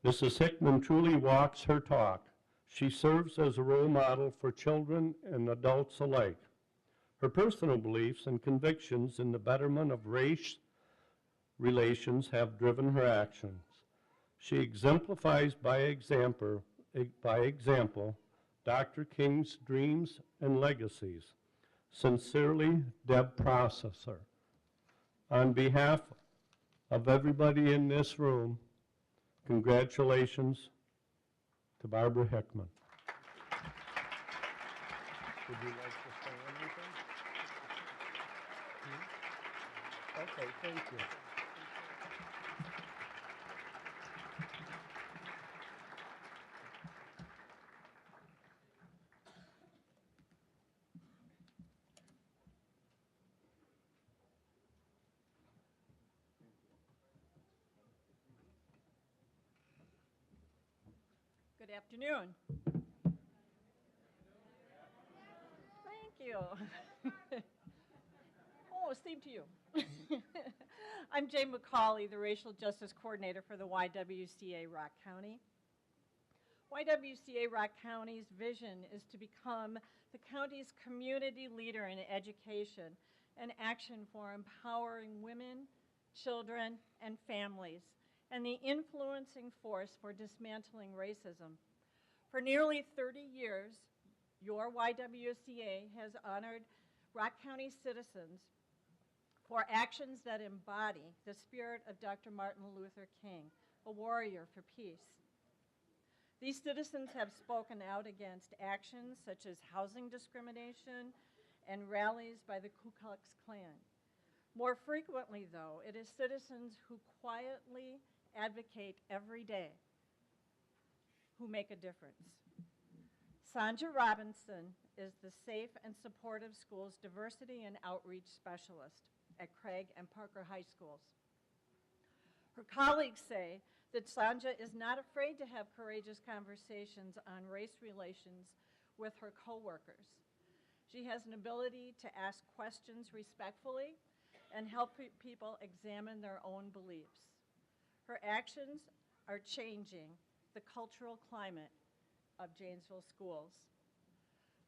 Mrs. Hickman truly walks her talk. She serves as a role model for children and adults alike. Her personal beliefs and convictions in the betterment of race relations have driven her actions. She exemplifies by example Dr. King's dreams and legacies. Sincerely, Deb Processor. On behalf of everybody in this room, congratulations to Barbara Hickman. Would you like to say anything? Okay, thank you. Good afternoon. Thank you. Oh, same to you. I'm Jane McCauley, the Racial Justice Coordinator for the YWCA Rock County. YWCA Rock County's vision is to become the county's community leader in education and action for empowering women, children, and families, and the influencing force for dismantling racism. For nearly 30 years, your YWCA has honored Rock County citizens for actions that embody the spirit of Dr. Martin Luther King, a warrior for peace. These citizens have spoken out against actions such as housing discrimination and rallies by the Ku Klux Klan. More frequently, though, it is citizens who quietly advocate every day who make a difference. Sanja Robinson is the Safe and Supportive Schools Diversity and Outreach Specialist at Craig and Parker High Schools. Her colleagues say that Sanja is not afraid to have courageous conversations on race relations with her coworkers. She has an ability to ask questions respectfully and help people examine their own beliefs. Her actions are changing the cultural climate of Janesville schools.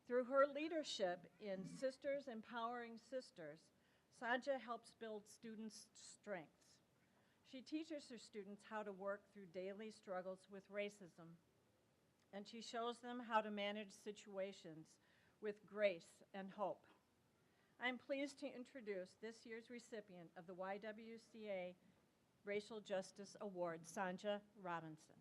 Through her leadership in Sisters Empowering Sisters, Sanja helps build students' strengths. She teaches her students how to work through daily struggles with racism, and she shows them how to manage situations with grace and hope. I'm pleased to introduce this year's recipient of the YWCA Racial Justice Award, Sanja Robinson.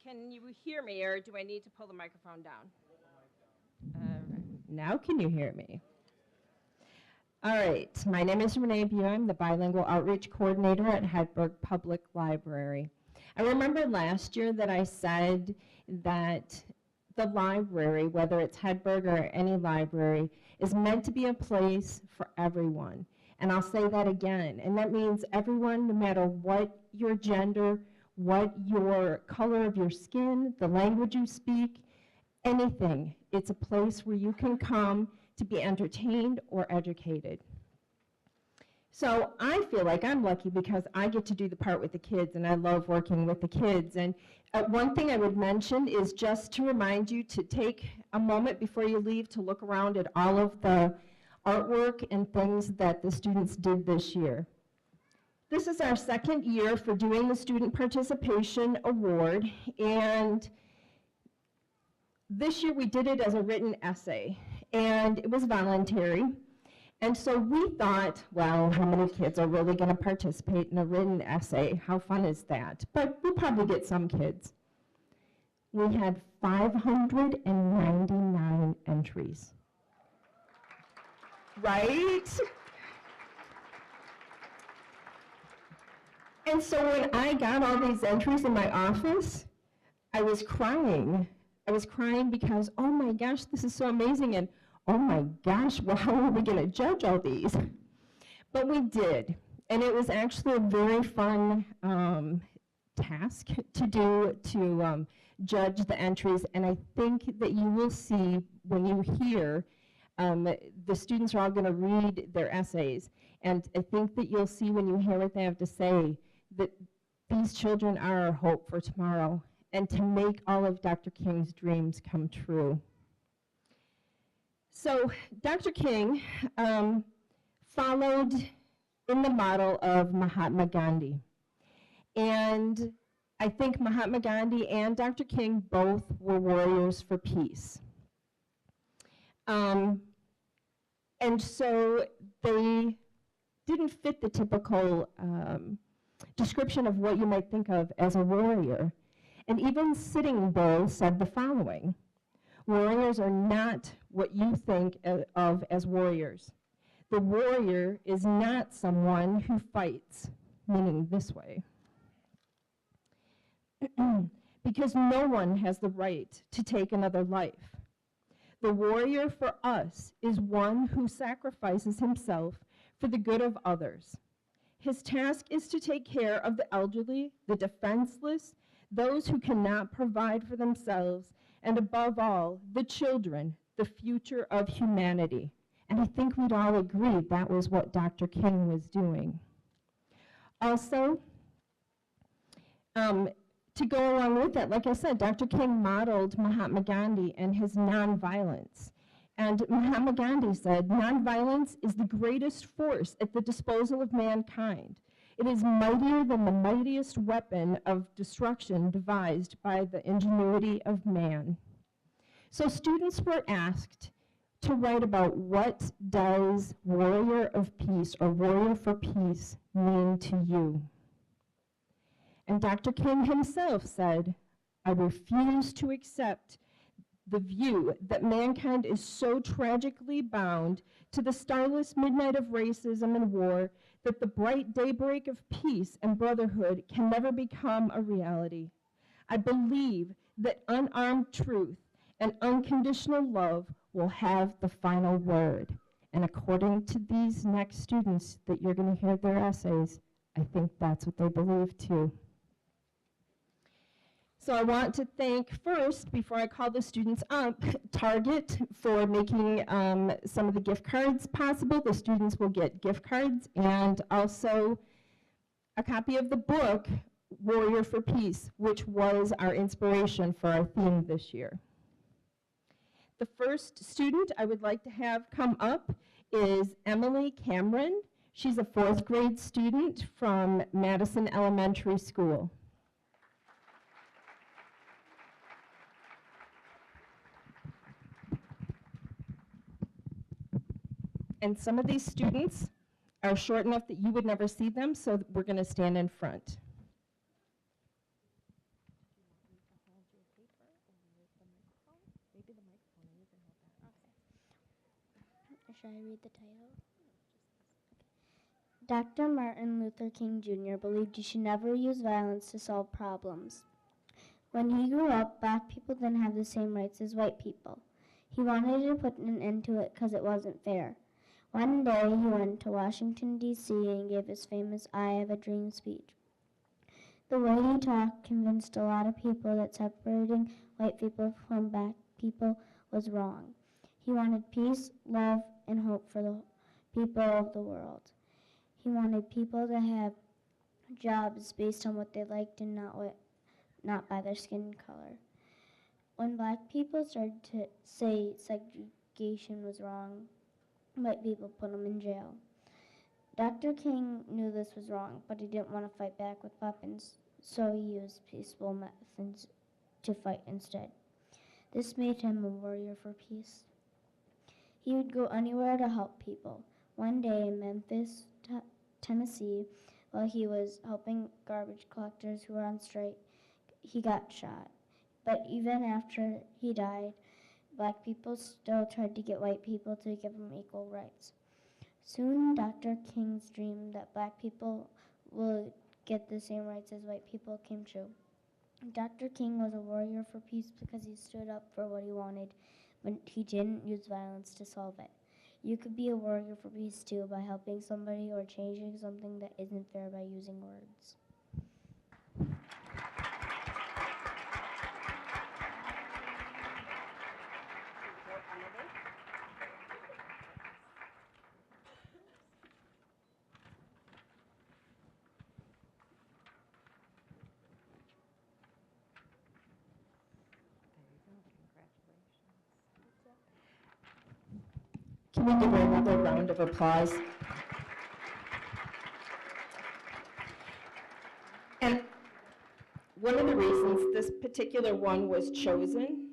Can you hear me, or do I need to pull the microphone down? Now can you hear me? All right, my name is Renee Bew. I'm the Bilingual Outreach Coordinator at Hedberg Public Library. I remember last year that I said that the library, whether it's Hedberg or any library, is meant to be a place for everyone. And I'll say that again, and that means everyone, no matter what your gender, what your color of your skin, the language you speak, anything. It's a place where you can come to be entertained or educated. So I feel like I'm lucky because I get to do the part with the kids, and I love working with the kids. And one thing I would mention is just to remind you to take a moment before you leave to look around at all of the artwork and things that the students did this year. This is our second year for doing the Student Participation Award, and this year we did it as a written essay, and it was voluntary. And so we thought, well, how many kids are really going to participate in a written essay? How fun is that? But we'll probably get some kids. We had 599 entries. Right? And so when I got all these entries in my office, I was crying. I was crying because, oh my gosh, this is so amazing. And oh my gosh, well, how are we going to judge all these? But we did. And it was actually a very fun task to do, to judge the entries. And I think that you will see when you hear, the students are all going to read their essays. And I think that you'll see when you hear what they have to say that these children are our hope for tomorrow and to make all of Dr. King's dreams come true. So Dr. King followed in the model of Mahatma Gandhi. And I think Mahatma Gandhi and Dr. King both were warriors for peace. And so they didn't fit the typical description of what you might think of as a warrior. And even Sitting Bull said the following: warriors are not what you think of as warriors. The warrior is not someone who fights, meaning this way. Because no one has the right to take another life. The warrior for us is one who sacrifices himself for the good of others. His task is to take care of the elderly, the defenseless, those who cannot provide for themselves, and above all, the children, the future of humanity. And I think we'd all agree that was what Dr. King was doing. Also, to go along with that, like I said, Dr. King modeled Mahatma Gandhi and his nonviolence. And Mahatma Gandhi said, "Nonviolence is the greatest force at the disposal of mankind. It is mightier than the mightiest weapon of destruction devised by the ingenuity of man." So students were asked to write about what does warrior of peace or warrior for peace mean to you. And Dr. King himself said, "I refuse to accept the view that mankind is so tragically bound to the starless midnight of racism and war that the bright daybreak of peace and brotherhood can never become a reality. I believe that unarmed truth and unconditional love will have the final word." And according to these next students that you're going to hear their essays, I think that's what they believe too. So I want to thank first, before I call the students up, Target for making some of the gift cards possible. The students will get gift cards and also a copy of the book, Warrior for Peace, which was our inspiration for our theme this year. The first student I would like to have come up is Emily Cameron. She's a 4th grade student from Madison Elementary School. And some of these students are short enough that you would never see them, so we're going to stand in front. Should I read the title? Dr. Martin Luther King Jr. believed you should never use violence to solve problems. When he grew up, black people didn't have the same rights as white people. He wanted to put an end to it because it wasn't fair. One day, he went to Washington, D.C. and gave his famous I Have a Dream speech. The way he talked convinced a lot of people that separating white people from black people was wrong. He wanted peace, love, and hope for the people of the world. He wanted people to have jobs based on what they liked and not by their skin color. When black people started to say segregation was wrong, white people put them in jail. Dr. King knew this was wrong, but he didn't want to fight back with weapons, so he used peaceful methods to fight instead. This made him a warrior for peace. He would go anywhere to help people, One day in Memphis, Tennessee, while he was helping garbage collectors who were on strike, he got shot. But even after he died, black people still tried to get white people to give them equal rights. Soon, Dr. King's dream that black people will get the same rights as white people came true. Dr. King was a warrior for peace because he stood up for what he wanted, but he didn't use violence to solve it. You could be a warrior for peace too by helping somebody or changing something that isn't fair by using words. Can we give her another round of applause? And one of the reasons this particular one was chosen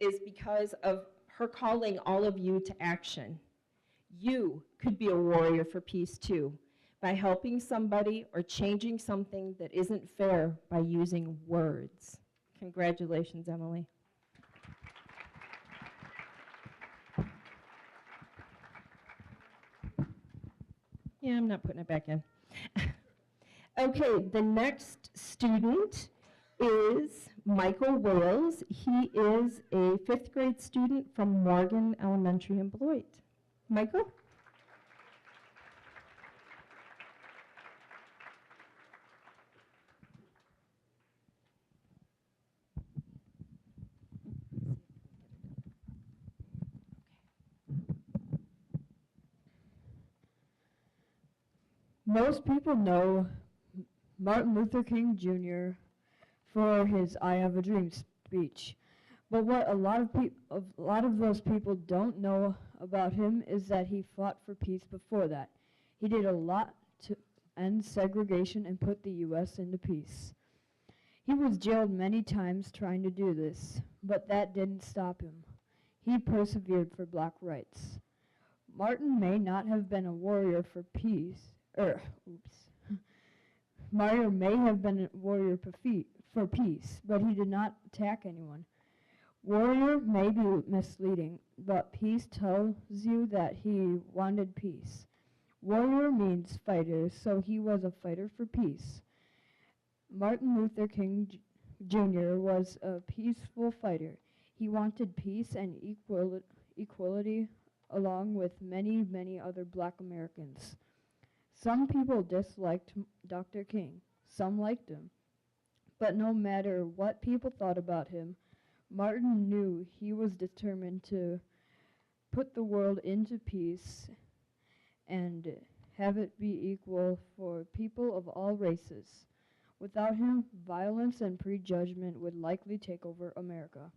is because of her calling all of you to action. You could be a warrior for peace too, by helping somebody or changing something that isn't fair by using words. Congratulations, Emily. Yeah, I'm not putting it back in. Okay, the next student is Michael Wales. He is a 5th grade student from Morgan Elementary in Beloit. Michael? Most people know Martin Luther King Jr. for his I Have a Dream speech. But what a lot of those people don't know about him is that he fought for peace before that. He did a lot to end segregation and put the U.S. into peace. He was jailed many times trying to do this, but that didn't stop him. He persevered for black rights. Martin may not have been a warrior for peace, Martin may have been a warrior for peace, but he did not attack anyone. Warrior may be misleading, but peace tells you that he wanted peace. Warrior means fighter, so he was a fighter for peace. Martin Luther King Jr. was a peaceful fighter. He wanted peace and equality along with many, many other black Americans. Some people disliked Dr. King. Some liked him. But no matter what people thought about him, Martin knew he was determined to put the world into peace and have it be equal for people of all races. Without him, violence and prejudgment would likely take over America.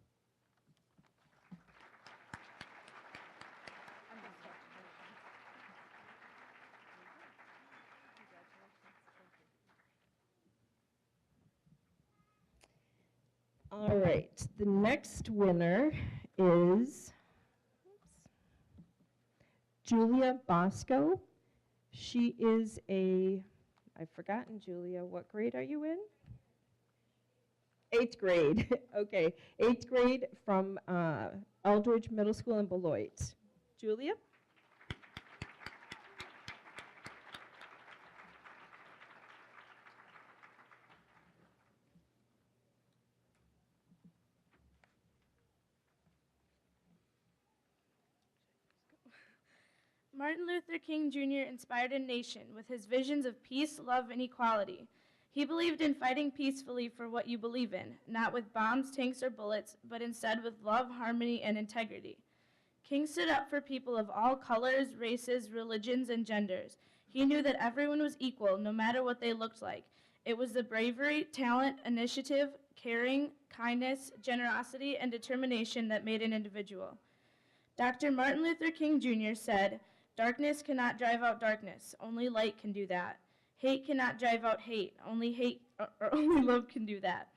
All right, the next winner is Julia Bosco. She is I've forgotten, Julia, what grade are you in? 8th grade, okay. 8th grade from Eldridge Middle School in Beloit. Julia? Martin Luther King Jr. inspired a nation with his visions of peace, love, and equality. He believed in fighting peacefully for what you believe in, not with bombs, tanks, or bullets, but instead with love, harmony, and integrity. King stood up for people of all colors, races, religions, and genders. He knew that everyone was equal, no matter what they looked like. It was the bravery, talent, initiative, caring, kindness, generosity, and determination that made an individual. Dr. Martin Luther King Jr. said, "Darkness cannot drive out darkness. Only light can do that. Hate cannot drive out hate. Only love can do that."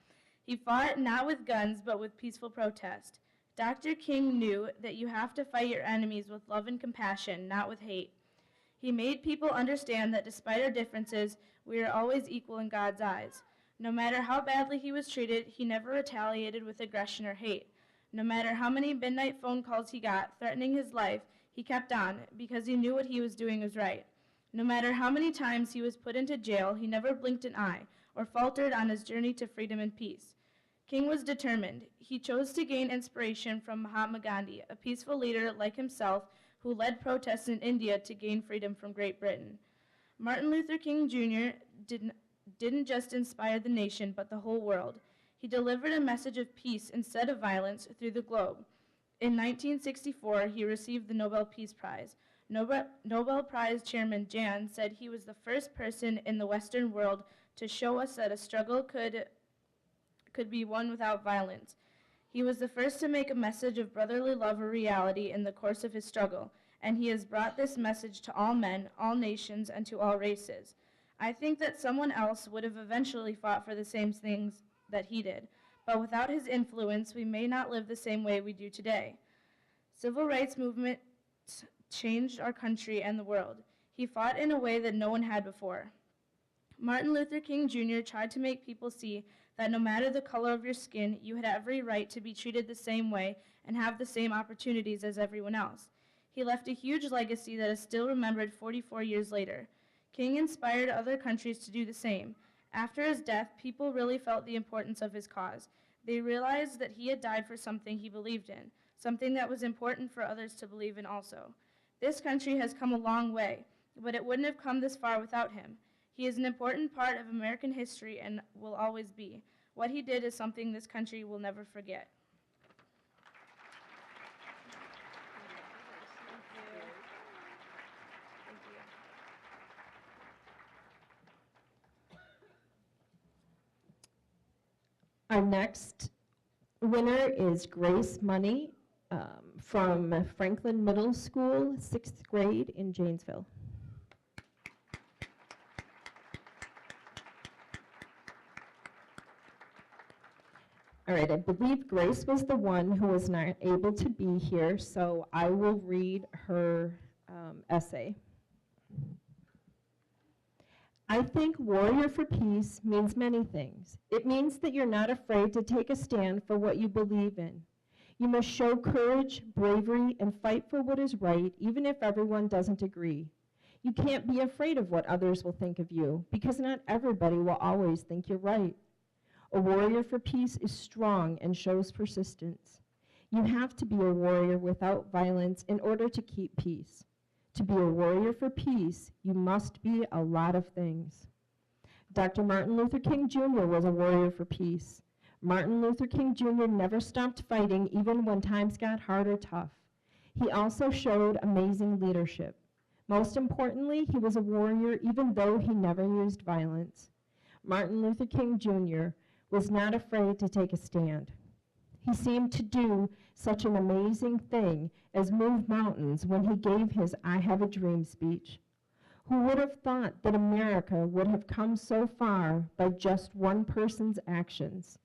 He fought not with guns, but with peaceful protest. Dr. King knew that you have to fight your enemies with love and compassion, not with hate. He made people understand that despite our differences, we are always equal in God's eyes. No matter how badly he was treated, he never retaliated with aggression or hate. No matter how many midnight phone calls he got threatening his life, he kept on because he knew what he was doing was right. No matter how many times he was put into jail, he never blinked an eye or faltered on his journey to freedom and peace. King was determined. He chose to gain inspiration from Mahatma Gandhi, a peaceful leader like himself who led protests in India to gain freedom from Great Britain. Martin Luther King Jr. didn't just inspire the nation, but the whole world. He delivered a message of peace instead of violence through the globe. In 1964, he received the Nobel Peace Prize. Nobel Prize Chairman Jan said he was the first person in the Western world to show us that a struggle could be won without violence. He was the first to make a message of brotherly love a reality in the course of his struggle, and he has brought this message to all men, all nations, and to all races. I think that someone else would have eventually fought for the same things that he did, but without his influence, we may not live the same way we do today. Civil rights movement changed our country and the world. He fought in a way that no one had before. Martin Luther King Jr. tried to make people see that no matter the color of your skin, you had every right to be treated the same way and have the same opportunities as everyone else. He left a huge legacy that is still remembered 44 years later. King inspired other countries to do the same. After his death, people really felt the importance of his cause. They realized that he had died for something he believed in, something that was important for others to believe in also. This country has come a long way, but it wouldn't have come this far without him. He is an important part of American history and will always be. What he did is something this country will never forget. Our next winner is Grace Money from Franklin Middle School, 6th grade in Janesville. All right, I believe Grace was the one who was not able to be here, so I will read her essay. I think Warrior for Peace means many things. It means that you're not afraid to take a stand for what you believe in. You must show courage, bravery, and fight for what is right, even if everyone doesn't agree. You can't be afraid of what others will think of you, because not everybody will always think you're right. A warrior for peace is strong and shows persistence. You have to be a warrior without violence in order to keep peace. To be a warrior for peace, you must be a lot of things. Dr. Martin Luther King Jr. was a warrior for peace. Martin Luther King Jr. never stopped fighting even when times got hard or tough. He also showed amazing leadership. Most importantly, he was a warrior even though he never used violence. Martin Luther King Jr. was not afraid to take a stand. He seemed to do such an amazing thing as move mountains when he gave his I Have a Dream speech. Who would have thought that America would have come so far by just one person's actions?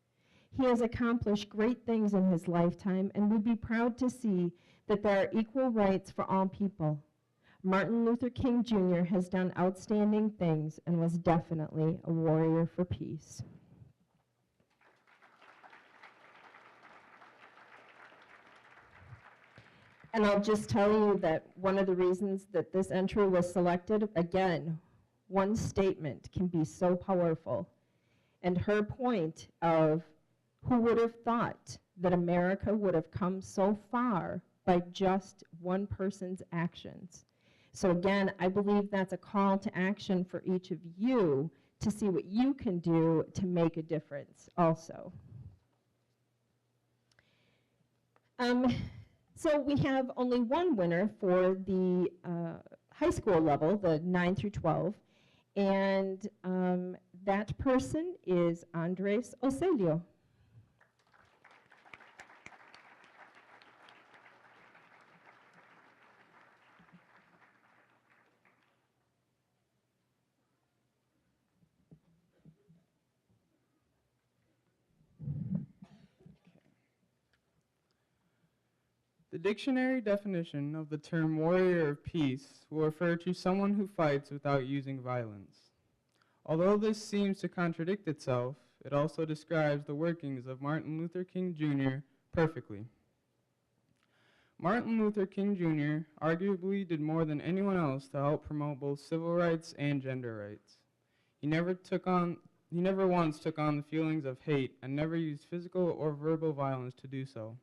He has accomplished great things in his lifetime and would be proud to see that there are equal rights for all people. Martin Luther King Jr. has done outstanding things and was definitely a warrior for peace. And I'll just tell you that one of the reasons that this entry was selected, again, one statement can be so powerful. And her point of who would have thought that America would have come so far by just one person's actions. So again, I believe that's a call to action for each of you to see what you can do to make a difference also. So we have only one winner for the high school level, the 9 through 12, and that person is Andres Ocelio. The dictionary definition of the term warrior of peace will refer to someone who fights without using violence. Although this seems to contradict itself, it also describes the workings of Martin Luther King Jr. perfectly. Martin Luther King Jr. arguably did more than anyone else to help promote both civil rights and gender rights. He never once took on the feelings of hate and never used physical or verbal violence to do so.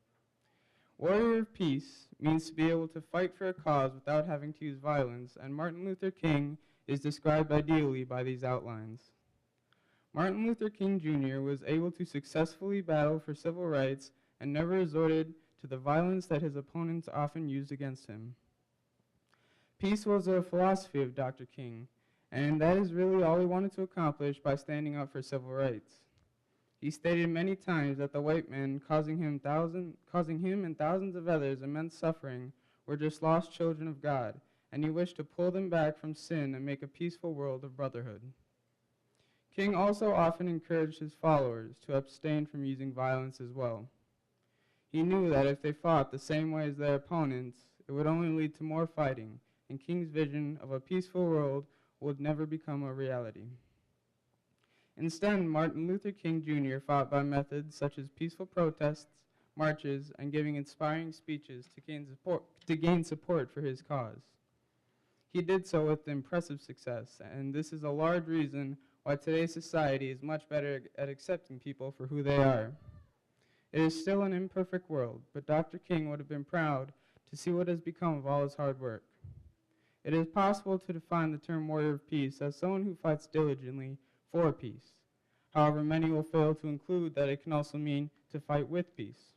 Warrior of peace means to be able to fight for a cause without having to use violence, and Martin Luther King is described ideally by these outlines. Martin Luther King Jr. was able to successfully battle for civil rights and never resorted to the violence that his opponents often used against him. Peace was a philosophy of Dr. King, and that is really all he wanted to accomplish by standing up for civil rights. He stated many times that the white men causing him and thousands of others immense suffering were just lost children of God, and he wished to pull them back from sin and make a peaceful world of brotherhood. King also often encouraged his followers to abstain from using violence as well. He knew that if they fought the same way as their opponents, it would only lead to more fighting, and King's vision of a peaceful world would never become a reality. Instead, Martin Luther King Jr. fought by methods such as peaceful protests, marches, and giving inspiring speeches to gain support for his cause. He did so with impressive success, and this is a large reason why today's society is much better at accepting people for who they are. It is still an imperfect world, but Dr. King would have been proud to see what has become of all his hard work. It is possible to define the term warrior of peace as someone who fights diligently for peace. However, many will fail to include that it can also mean to fight with peace.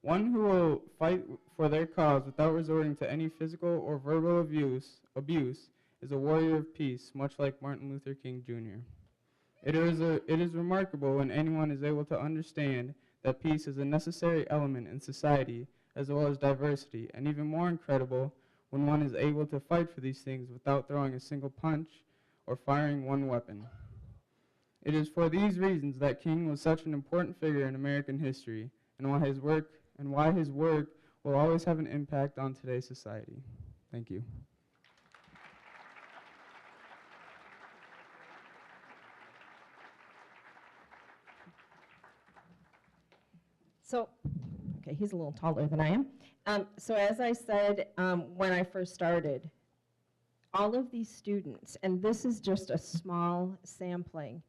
One who will fight for their cause without resorting to any physical or verbal abuse is a warrior of peace, much like Martin Luther King Jr. It is remarkable when anyone is able to understand that peace is a necessary element in society as well as diversity, and even more incredible when one is able to fight for these things without throwing a single punch or firing one weapon. It is for these reasons that King was such an important figure in American history, and why his work will always have an impact on today's society. Thank you. So, okay, he's a little taller than I am. So as I said when I first started, all of these students, and this is just a small sampling,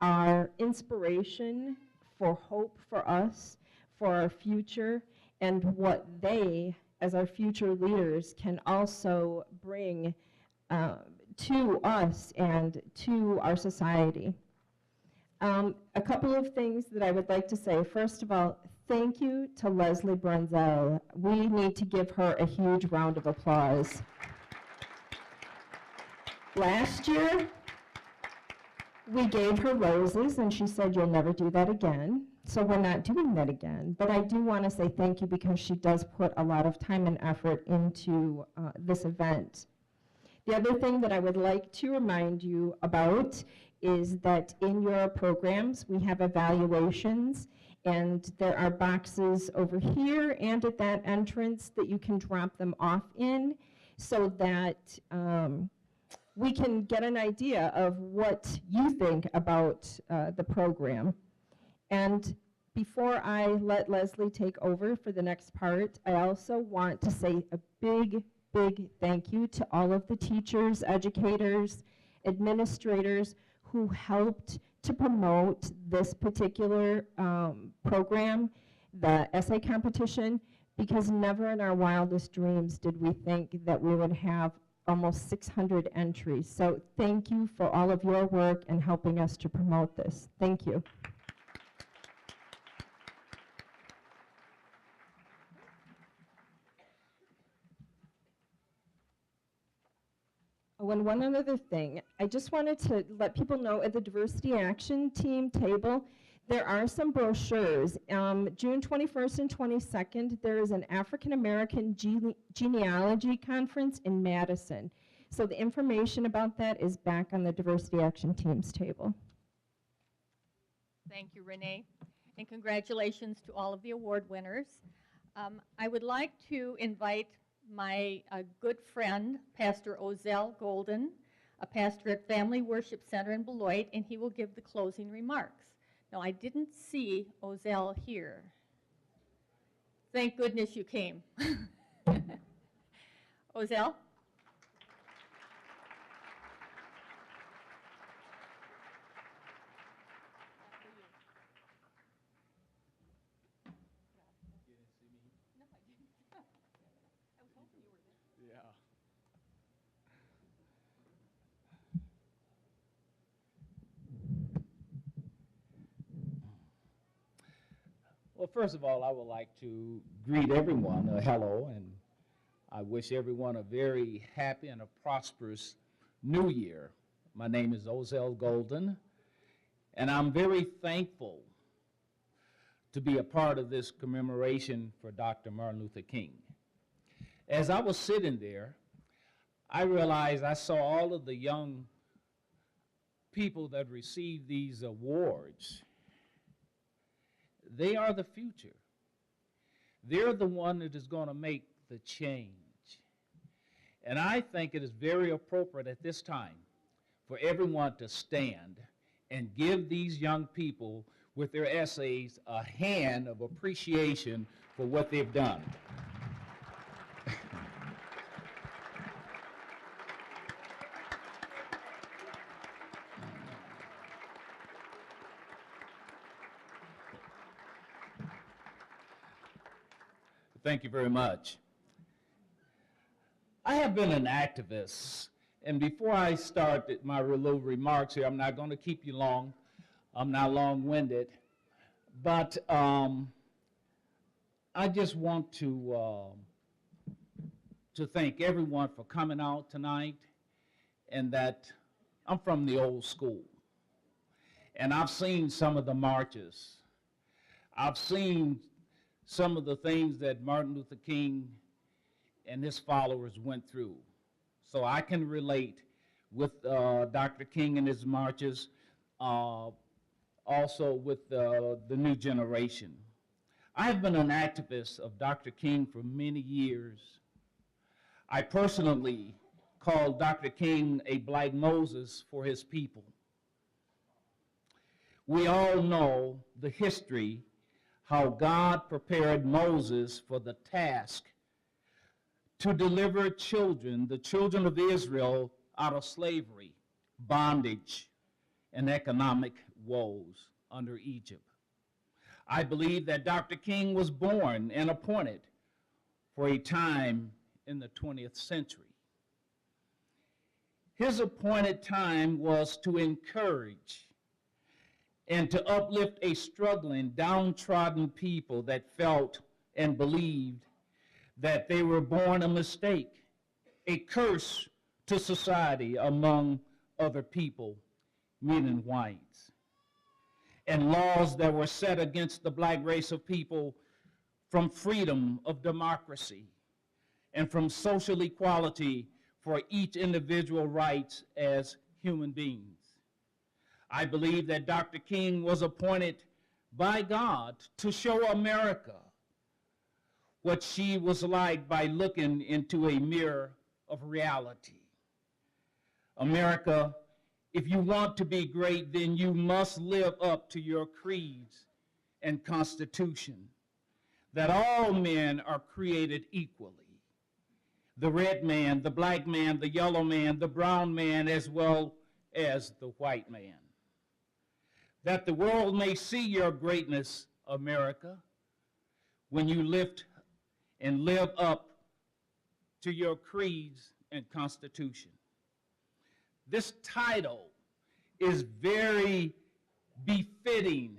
are inspiration for hope for us, for our future, and what they, as our future leaders, can also bring to us and to our society. A couple of things that I would like to say. First of all, thank you to Leslie Brunzel. We need to give her a huge round of applause. Last year, we gave her roses, and she said, "You'll never do that again." So we're not doing that again. But I do want to say thank you because she does put a lot of time and effort into this event. The other thing that I would like to remind you about is that in your programs, we have evaluations, and there are boxes over here and at that entrance that you can drop them off in so that we can get an idea of what you think about the program. And before I let Leslie take over for the next part, I also want to say a big thank you to all of the teachers, educators, administrators who helped to promote this particular program, the essay competition, because never in our wildest dreams did we think that we would have almost 600 entries. So thank you for all of your work and helping us to promote this. Thank you. Oh, and one other thing, I just wanted to let people know at the Diversity Action Team table, there are some brochures. June 21st and 22nd, there is an African American genealogy conference in Madison. So the information about that is back on the Diversity Action Team's table. Thank you, Renee. And congratulations to all of the award winners. I would like to invite my good friend, Pastor Ozell Golden, a pastor at Family Worship Center in Beloit, and he will give the closing remarks. Now, I didn't see Ozell here. Thank goodness you came. Ozell? Yeah. Well, first of all, I would like to greet everyone hello, and I wish everyone a very happy and a prosperous new year. My name is Ozell Golden, and I'm very thankful to be a part of this commemoration for Dr. Martin Luther King. As I was sitting there, I realized I saw all of the young people that received these awards. They are the future. They're the one that is going to make the change. And I think it is very appropriate at this time for everyone to stand and give these young people with their essays a hand of appreciation for what they've done. Thank you very much. I have been an activist, and before I start my little remarks here, I'm not going to keep you long. I'm not long-winded, but I just want to thank everyone for coming out tonight, and that I'm from the old school, and I've seen some of the marches. I've seen some of the things that Martin Luther King and his followers went through. So I can relate with Dr. King and his marches, also with the new generation. I have been an activist of Dr. King for many years. I personally called Dr. King a Black Moses for his people. We all know the history, how God prepared Moses for the task to deliver children, the children of Israel, out of slavery, bondage, and economic woes under Egypt. I believe that Dr. King was born and appointed for a time in the 20th century. His appointed time was to encourage and to uplift a struggling, downtrodden people that felt and believed that they were born a mistake, a curse to society among other people, men and whites, and laws that were set against the black race of people from freedom of democracy and from social equality for each individual rights as human beings. I believe that Dr. King was appointed by God to show America what she was like by looking into a mirror of reality. America, if you want to be great, then you must live up to your creeds and Constitution, that all men are created equally. The red man, the black man, the yellow man, the brown man, as well as the white man. That the world may see your greatness, America, when you lift and live up to your creeds and Constitution. This title is very befitting,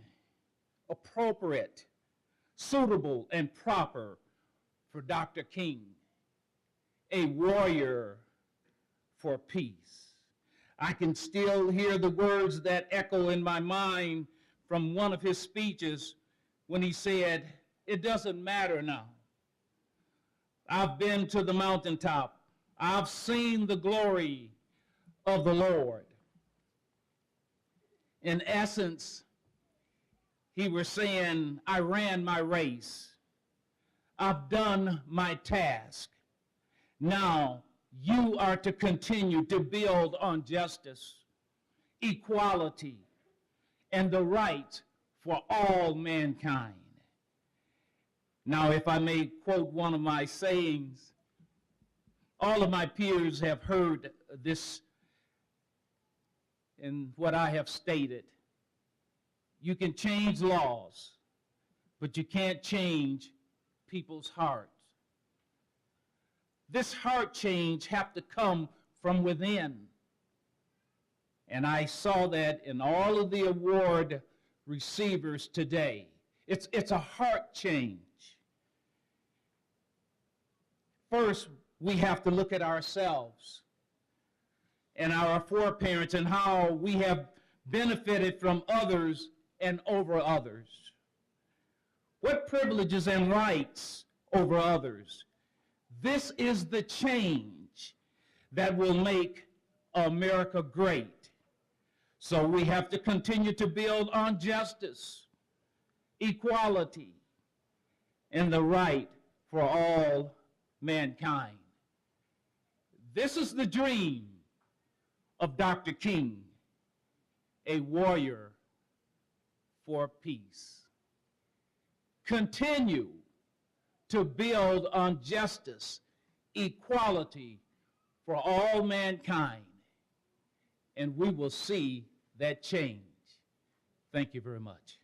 appropriate, suitable, and proper for Dr. King, a warrior for peace. I can still hear the words that echo in my mind from one of his speeches when he said, "It doesn't matter now. I've been to the mountaintop. I've seen the glory of the Lord." In essence, he was saying, I ran my race. I've done my task. Now you are to continue to build on justice, equality, and the right for all mankind. Now, if I may quote one of my sayings, all of my peers have heard this in what I have stated. You can change laws, but you can't change people's hearts. This heart change has to come from within. And I saw that in all of the award receivers today. It's a heart change. First, we have to look at ourselves and our foreparents and how we have benefited from others and over others. What privileges and rights over others? This is the change that will make America great. So we have to continue to build on justice, equality, and the right for all mankind. This is the dream of Dr. King, a warrior for peace. Continue to build on justice, equality for all mankind, and we will see that change. Thank you very much.